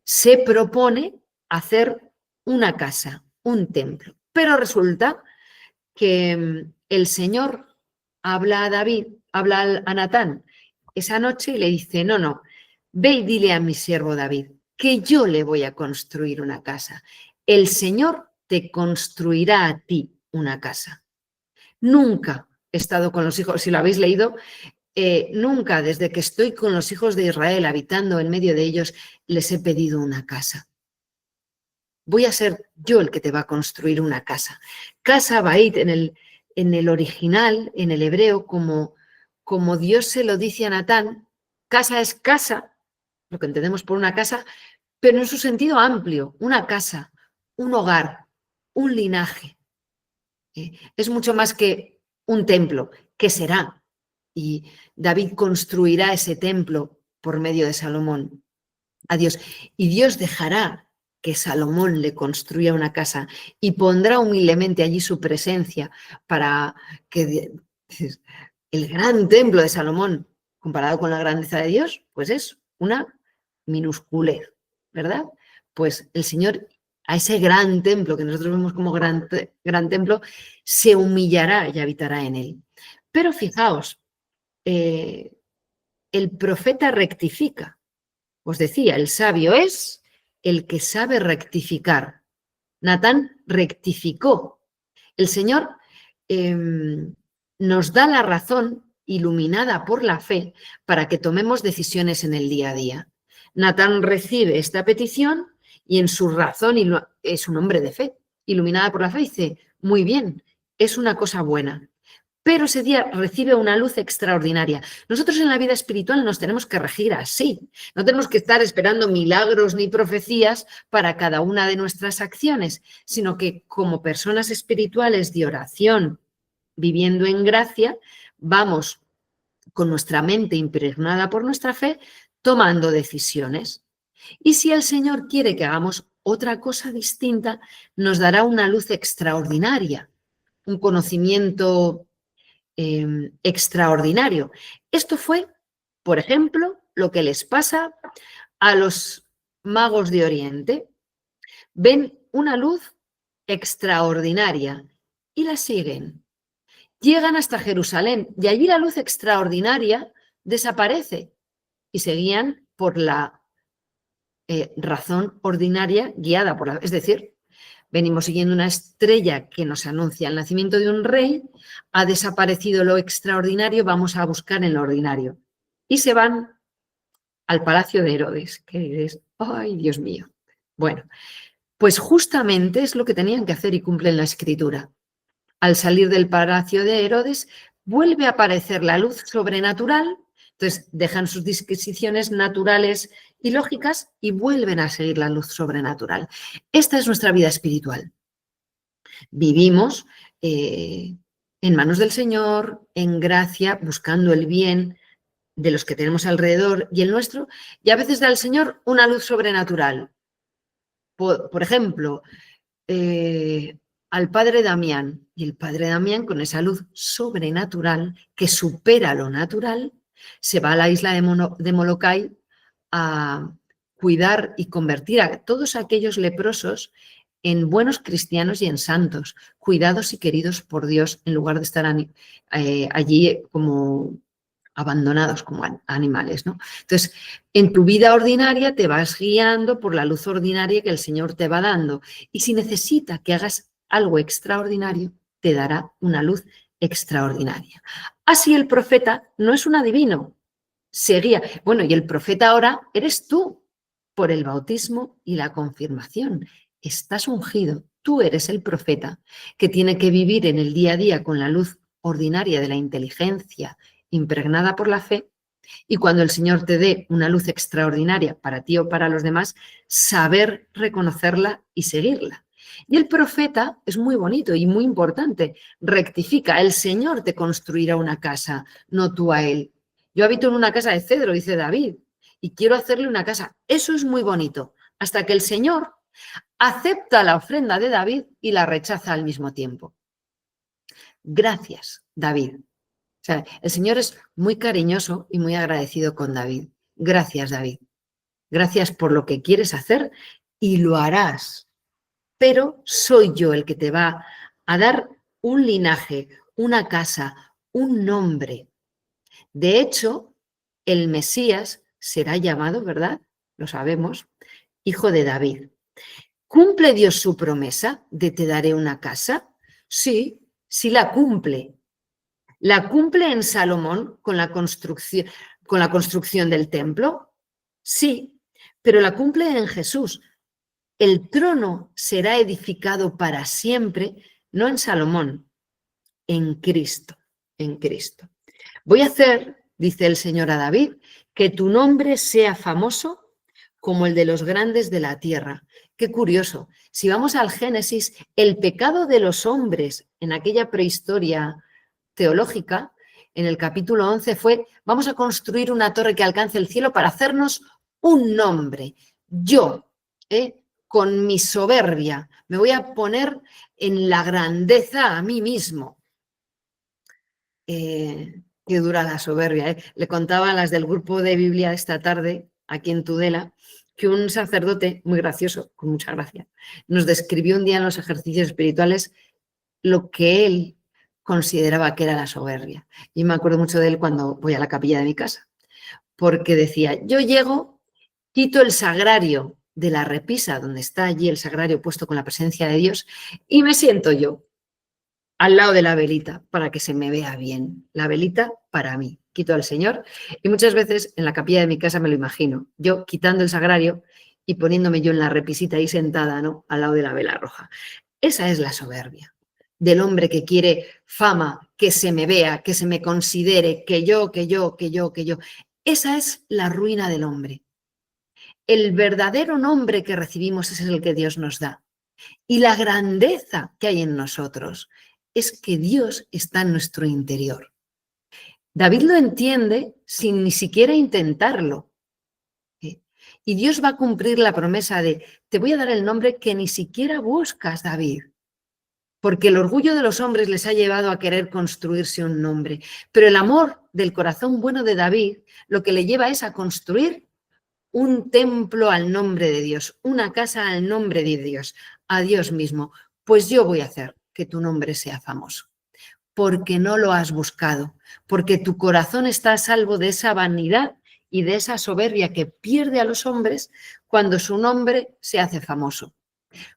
se propone hacer una casa, un templo. Pero resulta que el Señor habla a David, habla a Natán esa noche y le dice, no, ve y dile a mi siervo David que yo le voy a construir una casa. El Señor te construirá a ti una casa. Nunca he estado con los hijos, si lo habéis leído, nunca desde que estoy con los hijos de Israel habitando en medio de ellos, les he pedido una casa. Voy a ser yo el que te va a construir una casa. Casa Bait en el original, en el hebreo, como Dios se lo dice a Natán, casa es casa, lo que entendemos por una casa, pero en su sentido amplio, una casa, un hogar, un linaje. Es mucho más que un templo, que será. Y David construirá ese templo por medio de Salomón a Dios. Y Dios dejará que Salomón le construya una casa y pondrá humildemente allí su presencia para que el gran templo de Salomón, comparado con la grandeza de Dios, pues es una minusculez, ¿verdad? Pues el Señor a ese gran templo que nosotros vemos como gran templo, se humillará y habitará en él. Pero fijaos, el profeta rectifica. Os decía, el sabio es el que sabe rectificar. Natán rectificó. El Señor nos da la razón iluminada por la fe para que tomemos decisiones en el día a día. Natán recibe esta petición y en su razón es un hombre de fe, iluminada por la fe, dice, muy bien, es una cosa buena, pero ese día recibe una luz extraordinaria. Nosotros en la vida espiritual nos tenemos que regir así. No tenemos que estar esperando milagros ni profecías para cada una de nuestras acciones, sino que como personas espirituales de oración, viviendo en gracia, vamos con nuestra mente impregnada por nuestra fe, tomando decisiones. Y si el Señor quiere que hagamos otra cosa distinta, nos dará una luz extraordinaria, un conocimiento extraordinario. Esto fue, por ejemplo, lo que les pasa a los magos de Oriente. Ven una luz extraordinaria y la siguen. Llegan hasta Jerusalén y allí la luz extraordinaria desaparece y seguían por la razón ordinaria guiada por la... Es decir, venimos siguiendo una estrella que nos anuncia el nacimiento de un rey, ha desaparecido lo extraordinario, vamos a buscar en lo ordinario. Y se van al palacio de Herodes, que dices, ¡ay, Dios mío! Bueno, pues justamente es lo que tenían que hacer y cumplen la Escritura. Al salir del palacio de Herodes, vuelve a aparecer la luz sobrenatural, entonces dejan sus disquisiciones naturales y lógicas y vuelven a seguir la luz sobrenatural. Esta es nuestra vida espiritual. Vivimos en manos del Señor, en gracia, buscando el bien de los que tenemos alrededor y el nuestro, y a veces da al Señor una luz sobrenatural. Por ejemplo, al padre Damián, y el padre Damián, con esa luz sobrenatural que supera lo natural, se va a la isla de Molokai a cuidar y convertir a todos aquellos leprosos en buenos cristianos y en santos, cuidados y queridos por Dios, en lugar de estar allí como abandonados como animales, ¿no? Entonces, en tu vida ordinaria te vas guiando por la luz ordinaria que el Señor te va dando. Y si necesita que hagas algo extraordinario, te dará una luz extraordinaria. Así el profeta no es un adivino, se guía. Bueno, y el profeta ahora eres tú, por el bautismo y la confirmación. Estás ungido, tú eres el profeta que tiene que vivir en el día a día con la luz ordinaria de la inteligencia, impregnada por la fe, y cuando el Señor te dé una luz extraordinaria para ti o para los demás, saber reconocerla y seguirla. Y el profeta es muy bonito y muy importante, rectifica, el Señor te construirá una casa, no tú a él. Yo habito en una casa de cedro, dice David, y quiero hacerle una casa. Eso es muy bonito, hasta que el Señor acepta la ofrenda de David y la rechaza al mismo tiempo. Gracias, David. O sea, el Señor es muy cariñoso y muy agradecido con David. Gracias, David. Gracias por lo que quieres hacer y lo harás. Pero soy yo el que te va a dar un linaje, una casa, un nombre. De hecho, el Mesías será llamado, ¿verdad? Lo sabemos, hijo de David. ¿Cumple Dios su promesa de te daré una casa? Sí, sí la cumple. ¿La cumple en Salomón con la construcción del templo? Sí, pero la cumple en Jesús. El trono será edificado para siempre, no en Salomón, en Cristo, en Cristo. Voy a hacer, dice el Señor a David, que tu nombre sea famoso como el de los grandes de la tierra. Qué curioso. Si vamos al Génesis, el pecado de los hombres en aquella prehistoria teológica, en el capítulo 11 fue, vamos a construir una torre que alcance el cielo para hacernos un nombre. Yo, con mi soberbia, me voy a poner en la grandeza a mí mismo. Qué dura la soberbia. Le contaba a las del grupo de Biblia esta tarde, aquí en Tudela, que un sacerdote, muy gracioso, con mucha gracia, nos describió un día en los ejercicios espirituales lo que él consideraba que era la soberbia. Y me acuerdo mucho de él cuando voy a la capilla de mi casa, porque decía, yo llego, quito el sagrario de la repisa, donde está allí el sagrario puesto con la presencia de Dios, y me siento yo al lado de la velita para que se me vea bien. La velita para mí. Quito al Señor y muchas veces en la capilla de mi casa me lo imagino, yo quitando el sagrario y poniéndome yo en la repisita ahí sentada, ¿no? Al lado de la vela roja. Esa es la soberbia del hombre que quiere fama, que se me vea, que se me considere, que yo, que yo, que yo, que yo. Esa es la ruina del hombre. El verdadero nombre que recibimos es el que Dios nos da. Y la grandeza que hay en nosotros es que Dios está en nuestro interior. David lo entiende sin ni siquiera intentarlo. Y Dios va a cumplir la promesa de, te voy a dar el nombre que ni siquiera buscas, David, porque el orgullo de los hombres les ha llevado a querer construirse un nombre. Pero el amor del corazón bueno de David lo que le lleva es a construir un templo al nombre de Dios, una casa al nombre de Dios, a Dios mismo. Pues yo voy a hacer que tu nombre sea famoso, porque no lo has buscado, porque tu corazón está a salvo de esa vanidad y de esa soberbia que pierde a los hombres cuando su nombre se hace famoso.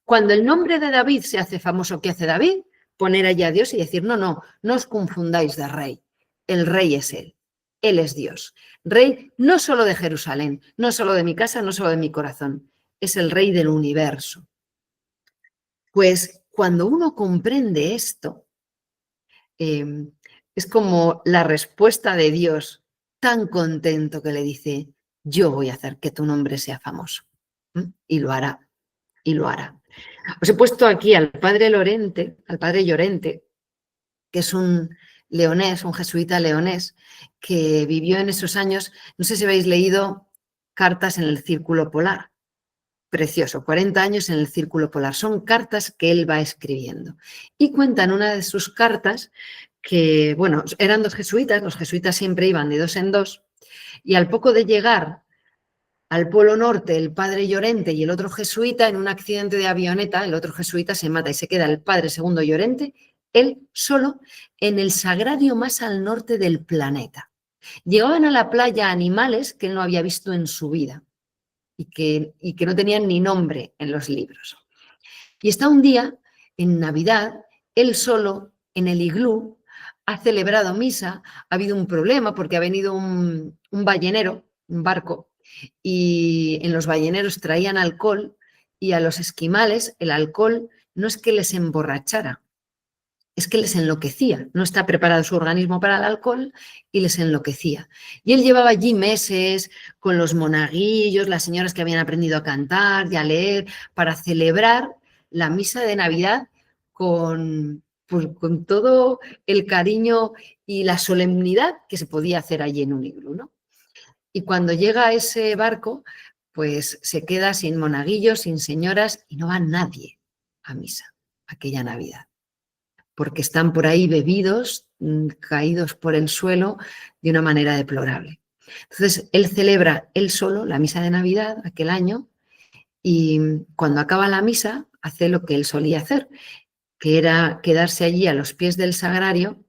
Cuando el nombre de David se hace famoso, ¿qué hace David? Poner allí a Dios y decir, no, no, no os confundáis de rey. El rey es Él es Dios. Rey no solo de Jerusalén, no solo de mi casa, no solo de mi corazón, es el rey del universo. Pues cuando uno comprende esto, es como la respuesta de Dios tan contento que le dice, yo voy a hacer que tu nombre sea famoso. Y lo hará, y lo hará. Os he puesto aquí al padre Llorente, que es un leonés, un jesuita leonés, que vivió en esos años, no sé si habéis leído Cartas en el Círculo Polar. Precioso, 40 años en el Círculo Polar. Son cartas que él va escribiendo. Y cuenta en una de sus cartas que, bueno, eran dos jesuitas, los jesuitas siempre iban de dos en dos, y al poco de llegar al Polo Norte, el padre Llorente y el otro jesuita, en un accidente de avioneta, el otro jesuita se mata y se queda el padre segundo Llorente, él solo, en el sagrario más al norte del planeta. Llegaban a la playa animales que él no había visto en su vida y que no tenían ni nombre en los libros. Y está un día, en Navidad, él solo, en el iglú, ha celebrado misa, ha habido un problema porque ha venido un ballenero, un barco, y en los balleneros traían alcohol y a los esquimales el alcohol no es que les emborrachara, es que les enloquecía. No está preparado su organismo para el alcohol y les enloquecía. Y él llevaba allí meses con los monaguillos, las señoras que habían aprendido a cantar y a leer para celebrar la misa de Navidad con, pues, con todo el cariño y la solemnidad que se podía hacer allí en un iglú, ¿no? Y cuando llega a ese barco, pues se queda sin monaguillos, sin señoras y no va nadie a misa aquella Navidad, porque están por ahí bebidos, caídos por el suelo de una manera deplorable. Entonces, él celebra él solo la misa de Navidad aquel año y cuando acaba la misa hace lo que él solía hacer, que era quedarse allí a los pies del sagrario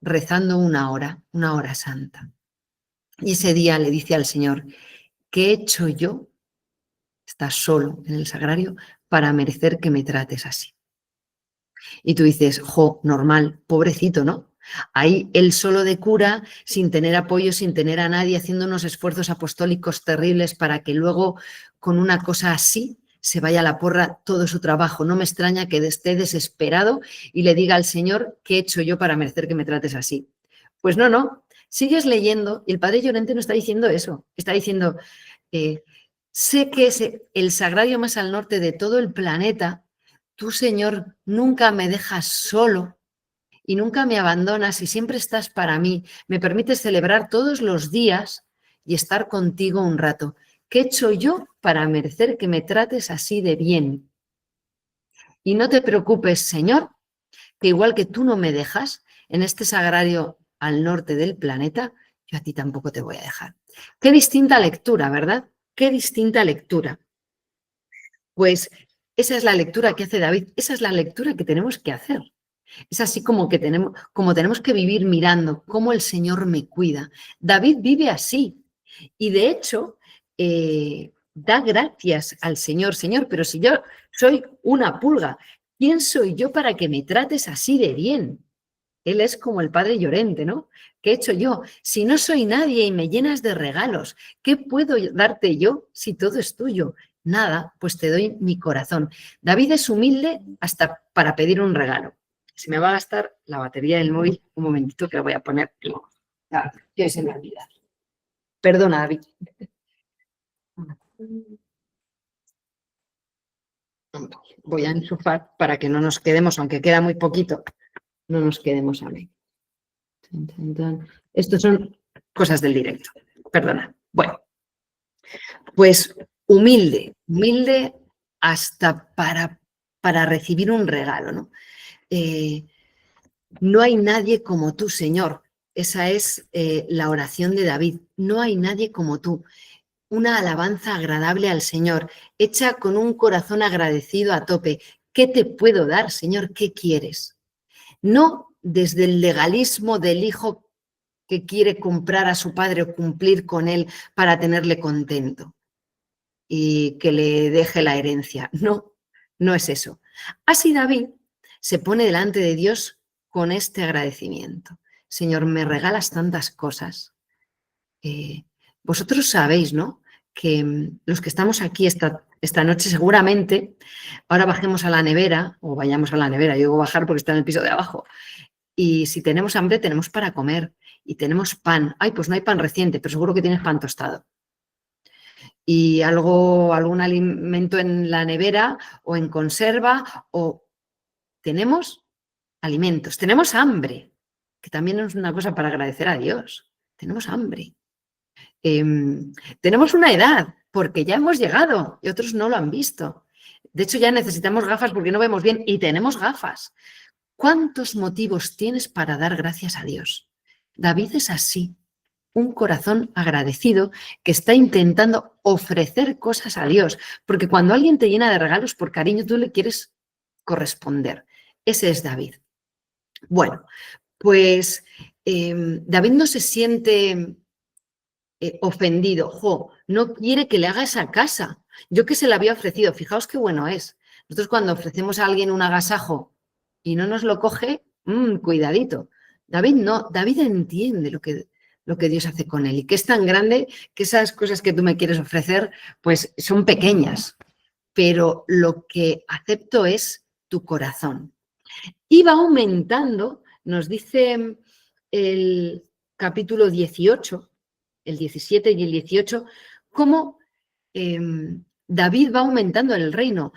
rezando una hora santa. Y ese día le dice al Señor, ¿qué he hecho yo? Está solo en el sagrario para merecer que me trates así. Y tú dices, jo, normal, pobrecito, ¿no? Ahí él solo de cura, sin tener apoyo, sin tener a nadie, haciendo unos esfuerzos apostólicos terribles para que luego con una cosa así se vaya a la porra todo su trabajo. No me extraña que esté desesperado y le diga al Señor, ¿qué he hecho yo para merecer que me trates así? Pues no, no. Sigues leyendo y el padre Llorente no está diciendo eso. Está diciendo, sé que es el sagrario más al norte de todo el planeta. Tú, Señor, nunca me dejas solo y nunca me abandonas y siempre estás para mí. Me permites celebrar todos los días y estar contigo un rato. ¿Qué he hecho yo para merecer que me trates así de bien? Y no te preocupes, Señor, que igual que tú no me dejas en este sagrario al norte del planeta, yo a ti tampoco te voy a dejar. Qué distinta lectura, ¿verdad? Qué distinta lectura. Pues esa es la lectura que hace David, esa es la lectura que tenemos que hacer. Es así como tenemos que vivir mirando cómo el Señor me cuida. David vive así y de hecho da gracias al Señor. Señor, pero si yo soy una pulga, ¿quién soy yo para que me trates así de bien? Él es como el padre Llorente, ¿no? ¿Qué he hecho yo? Si no soy nadie y me llenas de regalos, ¿qué puedo darte yo si todo es tuyo? Nada, pues te doy mi corazón. David es humilde hasta para pedir un regalo. Se me va a gastar la batería del móvil. Un momentito que lo voy a poner. Que se me olvida. Perdona, David. Voy a enchufar para que no nos quedemos, aunque queda muy poquito, no nos quedemos a mí. Estos son cosas del directo. Perdona. Bueno, pues humilde hasta para recibir un regalo, ¿no? No hay nadie como tú, Señor. Esa es la oración de David. No hay nadie como tú. Una alabanza agradable al Señor, hecha con un corazón agradecido a tope. ¿Qué te puedo dar, Señor? ¿Qué quieres? No desde el legalismo del hijo que quiere comprar a su padre o cumplir con él para tenerle contento y que le deje la herencia. No, no es eso. Así David se pone delante de Dios con este agradecimiento. Señor, me regalas tantas cosas. Vosotros sabéis, ¿no? Que los que estamos aquí esta noche seguramente, ahora bajemos a la nevera, o vayamos a la nevera, yo digo bajar porque está en el piso de abajo, y si tenemos hambre tenemos para comer y tenemos pan. Ay, pues no hay pan reciente, pero seguro que tienes pan tostado. Y algún alimento en la nevera o en conserva, o tenemos alimentos, tenemos hambre, que también es una cosa para agradecer a Dios. Tenemos hambre. Tenemos una edad, porque ya hemos llegado y otros no lo han visto. De hecho, ya necesitamos gafas porque no vemos bien y tenemos gafas. ¿Cuántos motivos tienes para dar gracias a Dios? David es así, un corazón agradecido que está intentando ofrecer cosas a Dios, porque cuando alguien te llena de regalos por cariño, tú le quieres corresponder. Ese es David. Bueno, pues David no se siente ofendido, no quiere que le haga esa casa. Yo que se la había ofrecido, fijaos qué bueno es. Nosotros cuando ofrecemos a alguien un agasajo y no nos lo coge, cuidadito. David no, David entiende lo que Dios hace con él y que es tan grande que esas cosas que tú me quieres ofrecer, pues son pequeñas, pero lo que acepto es tu corazón. Y va aumentando, nos dice el capítulo 18, el 17 y el 18, cómo David va aumentando en el reino,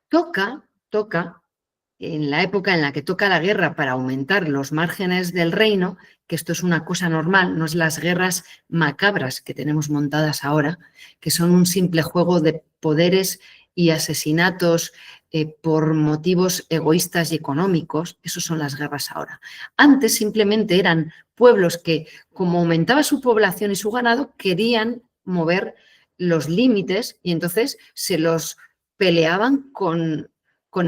toca, en la época en la que toca la guerra para aumentar los márgenes del reino, que esto es una cosa normal, no es las guerras macabras que tenemos montadas ahora, que son un simple juego de poderes y asesinatos por motivos egoístas y económicos. Esas son las guerras ahora. Antes simplemente eran pueblos que, como aumentaba su población y su ganado, querían mover los límites y entonces se los peleaban con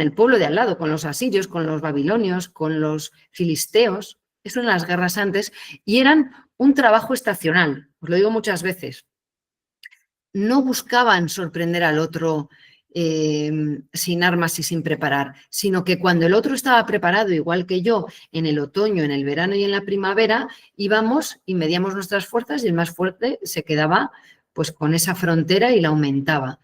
el pueblo de al lado, con los asirios, con los babilonios, con los filisteos. Eso eran las guerras antes y eran un trabajo estacional. Os lo digo muchas veces. No buscaban sorprender al otro sin armas y sin preparar, sino que cuando el otro estaba preparado, igual que yo, en el otoño, en el verano y en la primavera, íbamos y medíamos nuestras fuerzas y el más fuerte se quedaba pues con esa frontera y la aumentaba.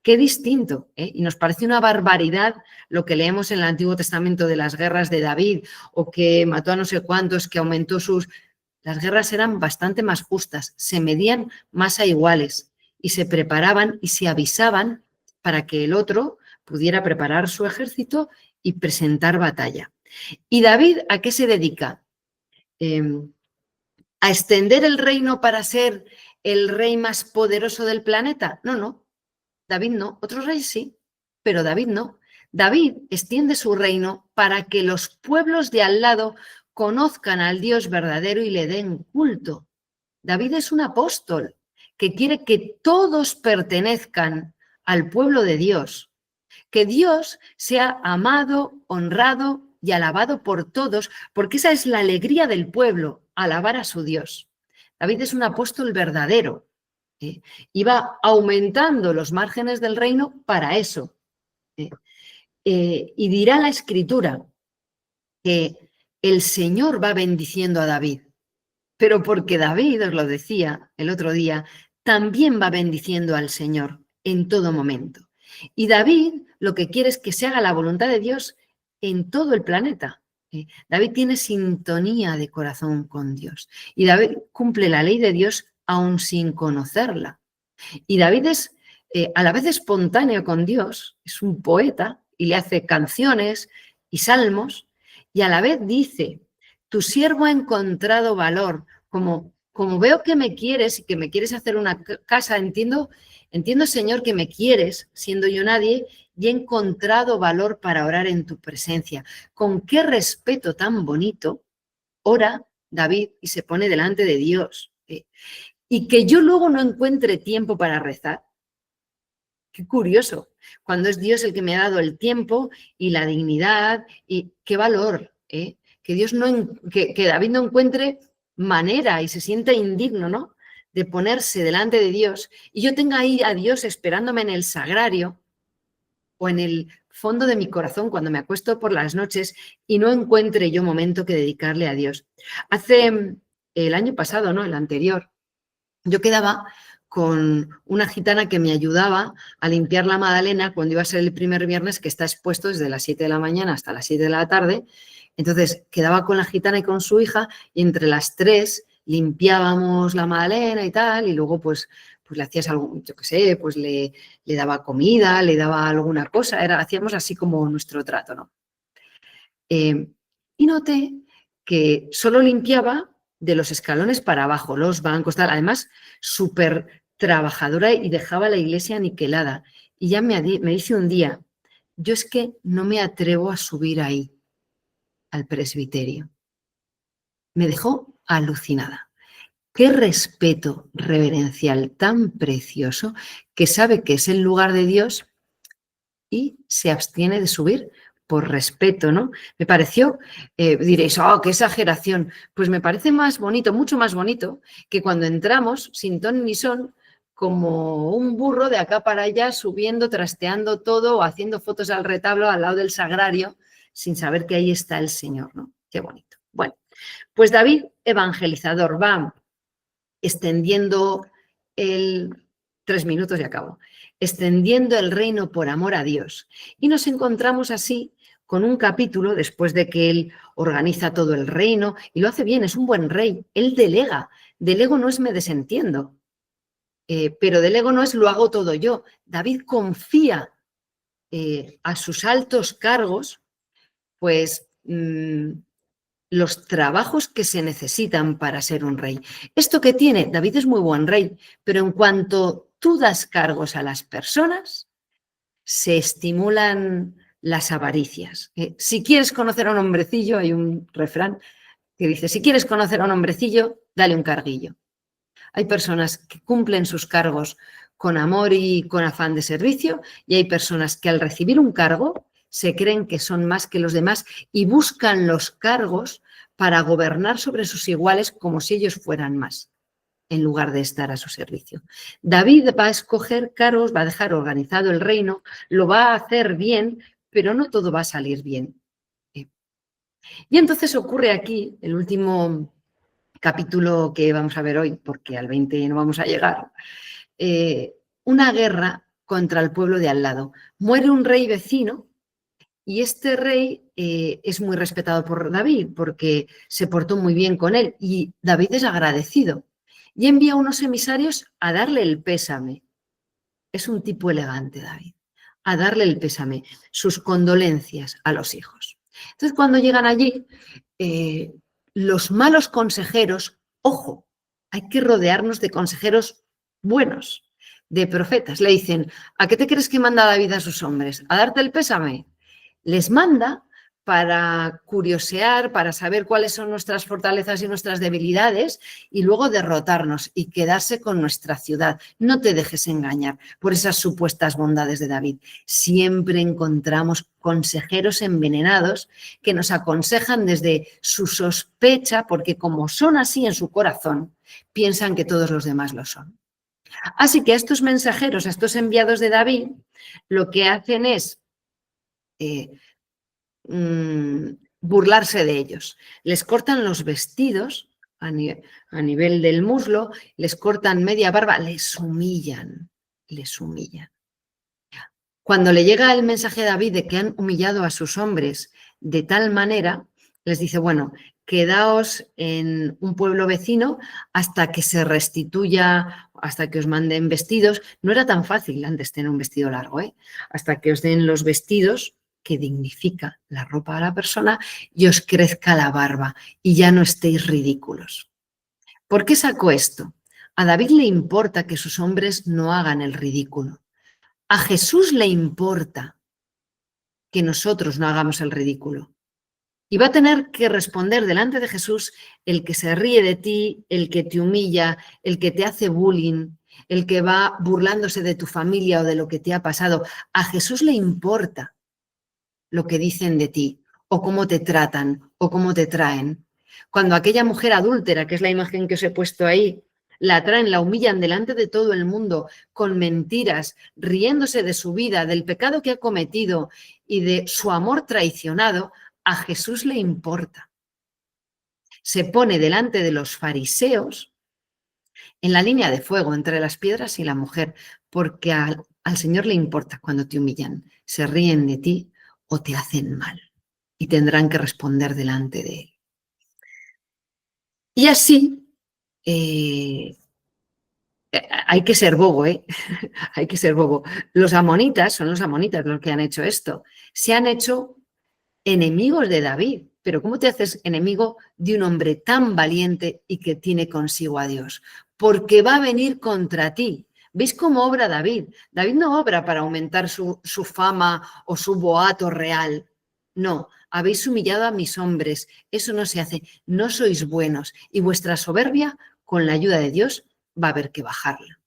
Qué distinto, ¿eh? Y nos parece una barbaridad lo que leemos en el Antiguo Testamento de las guerras de David o que mató a no sé cuántos, que aumentó sus... Las guerras eran bastante más justas, se medían más a iguales y se preparaban y se avisaban para que el otro pudiera preparar su ejército y presentar batalla. ¿Y David a qué se dedica? ¿A extender el reino para ser el rey más poderoso del planeta? No. David no. Otros reyes sí, pero David no. David extiende su reino para que los pueblos de al lado conozcan al Dios verdadero y le den culto. David es un apóstol que quiere que todos pertenezcan al pueblo de Dios, que Dios sea amado, honrado y alabado por todos, porque esa es la alegría del pueblo, alabar a su Dios. David es un apóstol verdadero y va aumentando los márgenes del reino para eso. Y dirá la Escritura que el Señor va bendiciendo a David, pero porque David, os lo decía el otro día, también va bendiciendo al Señor en todo momento. Y David lo que quiere es que se haga la voluntad de Dios en todo el planeta. David tiene sintonía de corazón con Dios y David cumple la ley de Dios aún sin conocerla. Y David es a la vez espontáneo con Dios, es un poeta y le hace canciones y salmos, y a la vez dice, tu siervo ha encontrado valor, como veo que me quieres y que me quieres hacer una casa, entiendo, Señor, que me quieres, siendo yo nadie, y he encontrado valor para orar en tu presencia. Con qué respeto tan bonito ora David y se pone delante de Dios. Y que yo luego no encuentre tiempo para rezar. Qué curioso, cuando es Dios el que me ha dado el tiempo y la dignidad y qué valor, que Dios que David no encuentre manera y se sienta indigno, ¿no? De ponerse delante de Dios y yo tenga ahí a Dios esperándome en el sagrario o en el fondo de mi corazón cuando me acuesto por las noches y no encuentre yo momento que dedicarle a Dios. Hace el año pasado, ¿no? El anterior, yo quedaba con una gitana que me ayudaba a limpiar la Magdalena cuando iba a ser el primer viernes, que está expuesto desde las 7 de la mañana hasta las 7 de la tarde. Entonces quedaba con la gitana y con su hija y entre las tres limpiábamos la Magdalena y tal, y luego pues le hacías algo, yo qué sé, pues le daba comida, le daba alguna cosa, hacíamos así como nuestro trato, ¿no? Y noté que solo limpiaba de los escalones para abajo, los bancos, tal. Además, súper trabajadora y dejaba la iglesia aniquilada. Y ya me dice un día, yo es que no me atrevo a subir ahí, al presbiterio. Me dejó alucinada. Qué respeto reverencial tan precioso que sabe que es el lugar de Dios y se abstiene de subir por respeto, ¿no? Me pareció, diréis, oh, qué exageración. Pues me parece más bonito, mucho más bonito, que cuando entramos, sin ton ni son, como un burro de acá para allá, subiendo, trasteando todo o haciendo fotos al retablo al lado del sagrario, sin saber que ahí está el Señor, ¿no? Qué bonito. Bueno, pues David, evangelizador, va extendiendo el... 3 minutos y acabo. Extendiendo el reino por amor a Dios. Y nos encontramos así con un capítulo, después de que él organiza todo el reino, y lo hace bien, es un buen rey, él delega. Delego no es me desentiendo, pero delego no es lo hago todo yo. David confía a sus altos cargos, pues los trabajos que se necesitan para ser un rey. Esto que tiene, David es muy buen rey, pero en cuanto tú das cargos a las personas, se estimulan las avaricias. Si quieres conocer a un hombrecillo, hay un refrán que dice, si quieres conocer a un hombrecillo, dale un carguillo. Hay personas que cumplen sus cargos con amor y con afán de servicio y hay personas que al recibir un cargo se creen que son más que los demás y buscan los cargos para gobernar sobre sus iguales como si ellos fueran más, en lugar de estar a su servicio. David va a escoger cargos, va a dejar organizado el reino, lo va a hacer bien, pero no todo va a salir bien. Y entonces ocurre aquí, el último capítulo que vamos a ver hoy, porque al 20 no vamos a llegar, una guerra contra el pueblo de al lado. Muere un rey vecino y este rey es muy respetado por David porque se portó muy bien con él y David es agradecido y envía unos emisarios a darle el pésame. Es un tipo elegante, David, a darle el pésame, sus condolencias a los hijos. Entonces, cuando llegan allí, los malos consejeros, ojo, hay que rodearnos de consejeros buenos, de profetas. Le dicen, ¿a qué te crees que manda David a sus hombres? ¿A darte el pésame? Les manda para curiosear, para saber cuáles son nuestras fortalezas y nuestras debilidades y luego derrotarnos y quedarse con nuestra ciudad. No te dejes engañar por esas supuestas bondades de David. Siempre encontramos consejeros envenenados que nos aconsejan desde su sospecha, porque como son así en su corazón, piensan que todos los demás lo son. Así que a estos mensajeros, a estos enviados de David, lo que hacen es burlarse de ellos. Les cortan los vestidos a nivel del muslo, les cortan media barba, les humillan, les humillan. Cuando le llega el mensaje a David de que han humillado a sus hombres, de tal manera, les dice, bueno, quedaos en un pueblo vecino hasta que se restituya, hasta que os manden vestidos. No era tan fácil antes tener un vestido largo, ¿eh? Hasta que os den los vestidos que dignifica la ropa a la persona y os crezca la barba y ya no estéis ridículos. ¿Por qué sacó esto? A David le importa que sus hombres no hagan el ridículo. A Jesús le importa que nosotros no hagamos el ridículo. Y va a tener que responder delante de Jesús el que se ríe de ti, el que te humilla, el que te hace bullying, el que va burlándose de tu familia o de lo que te ha pasado. A Jesús le importa lo que dicen de ti, o cómo te tratan, o cómo te traen. Cuando aquella mujer adúltera, que es la imagen que os he puesto ahí, la traen, la humillan delante de todo el mundo con mentiras, riéndose de su vida, del pecado que ha cometido y de su amor traicionado, a Jesús le importa. Se pone delante de los fariseos en la línea de fuego entre las piedras y la mujer, porque al Señor le importa cuando te humillan, se ríen de ti o te hacen mal y tendrán que responder delante de él. Y así hay que ser bobo, ¿eh? Hay que ser bobo. Los amonitas, son los amonitas los que han hecho esto. Se han hecho enemigos de David. Pero ¿cómo te haces enemigo de un hombre tan valiente y que tiene consigo a Dios? Porque va a venir contra ti. ¿Veis cómo obra David? David no obra para aumentar su fama o su boato real. No, habéis humillado a mis hombres. Eso no se hace. No sois buenos. Y vuestra soberbia, con la ayuda de Dios, va a haber que bajarla.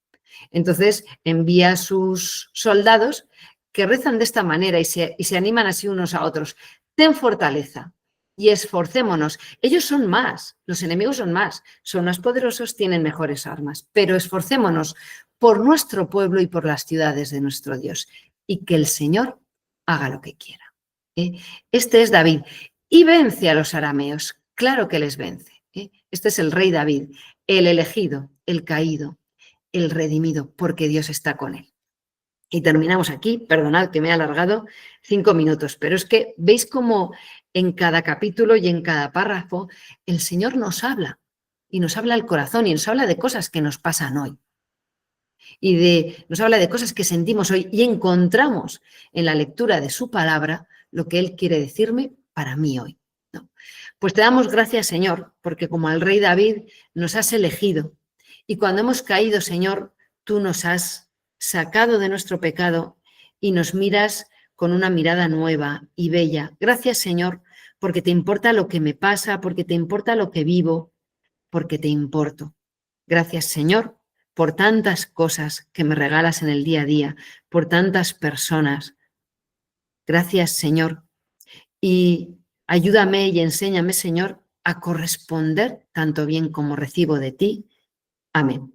Entonces envía a sus soldados que rezan de esta manera y se animan así unos a otros. Ten fortaleza y esforcémonos. Ellos son más, los enemigos son más poderosos, tienen mejores armas, pero esforcémonos por nuestro pueblo y por las ciudades de nuestro Dios y que el Señor haga lo que quiera. Este es David y vence a los arameos, claro que les vence. Este es el rey David, el elegido, el caído, el redimido, porque Dios está con él. Y terminamos aquí, perdonad que me he alargado 5 minutos, pero es que veis cómo en cada capítulo y en cada párrafo el Señor nos habla y nos habla al corazón y nos habla de cosas que nos pasan hoy. Y nos habla de cosas que sentimos hoy y encontramos en la lectura de su palabra lo que Él quiere decirme para mí hoy, ¿no? Pues te damos gracias, Señor, porque como al rey David nos has elegido y cuando hemos caído, Señor, tú nos has sacado de nuestro pecado y nos miras con una mirada nueva y bella. Gracias, Señor, porque te importa lo que me pasa, porque te importa lo que vivo, porque te importo. Gracias, Señor, por tantas cosas que me regalas en el día a día, por tantas personas. Gracias, Señor. Y ayúdame y enséñame, Señor, a corresponder tanto bien como recibo de ti. Amén.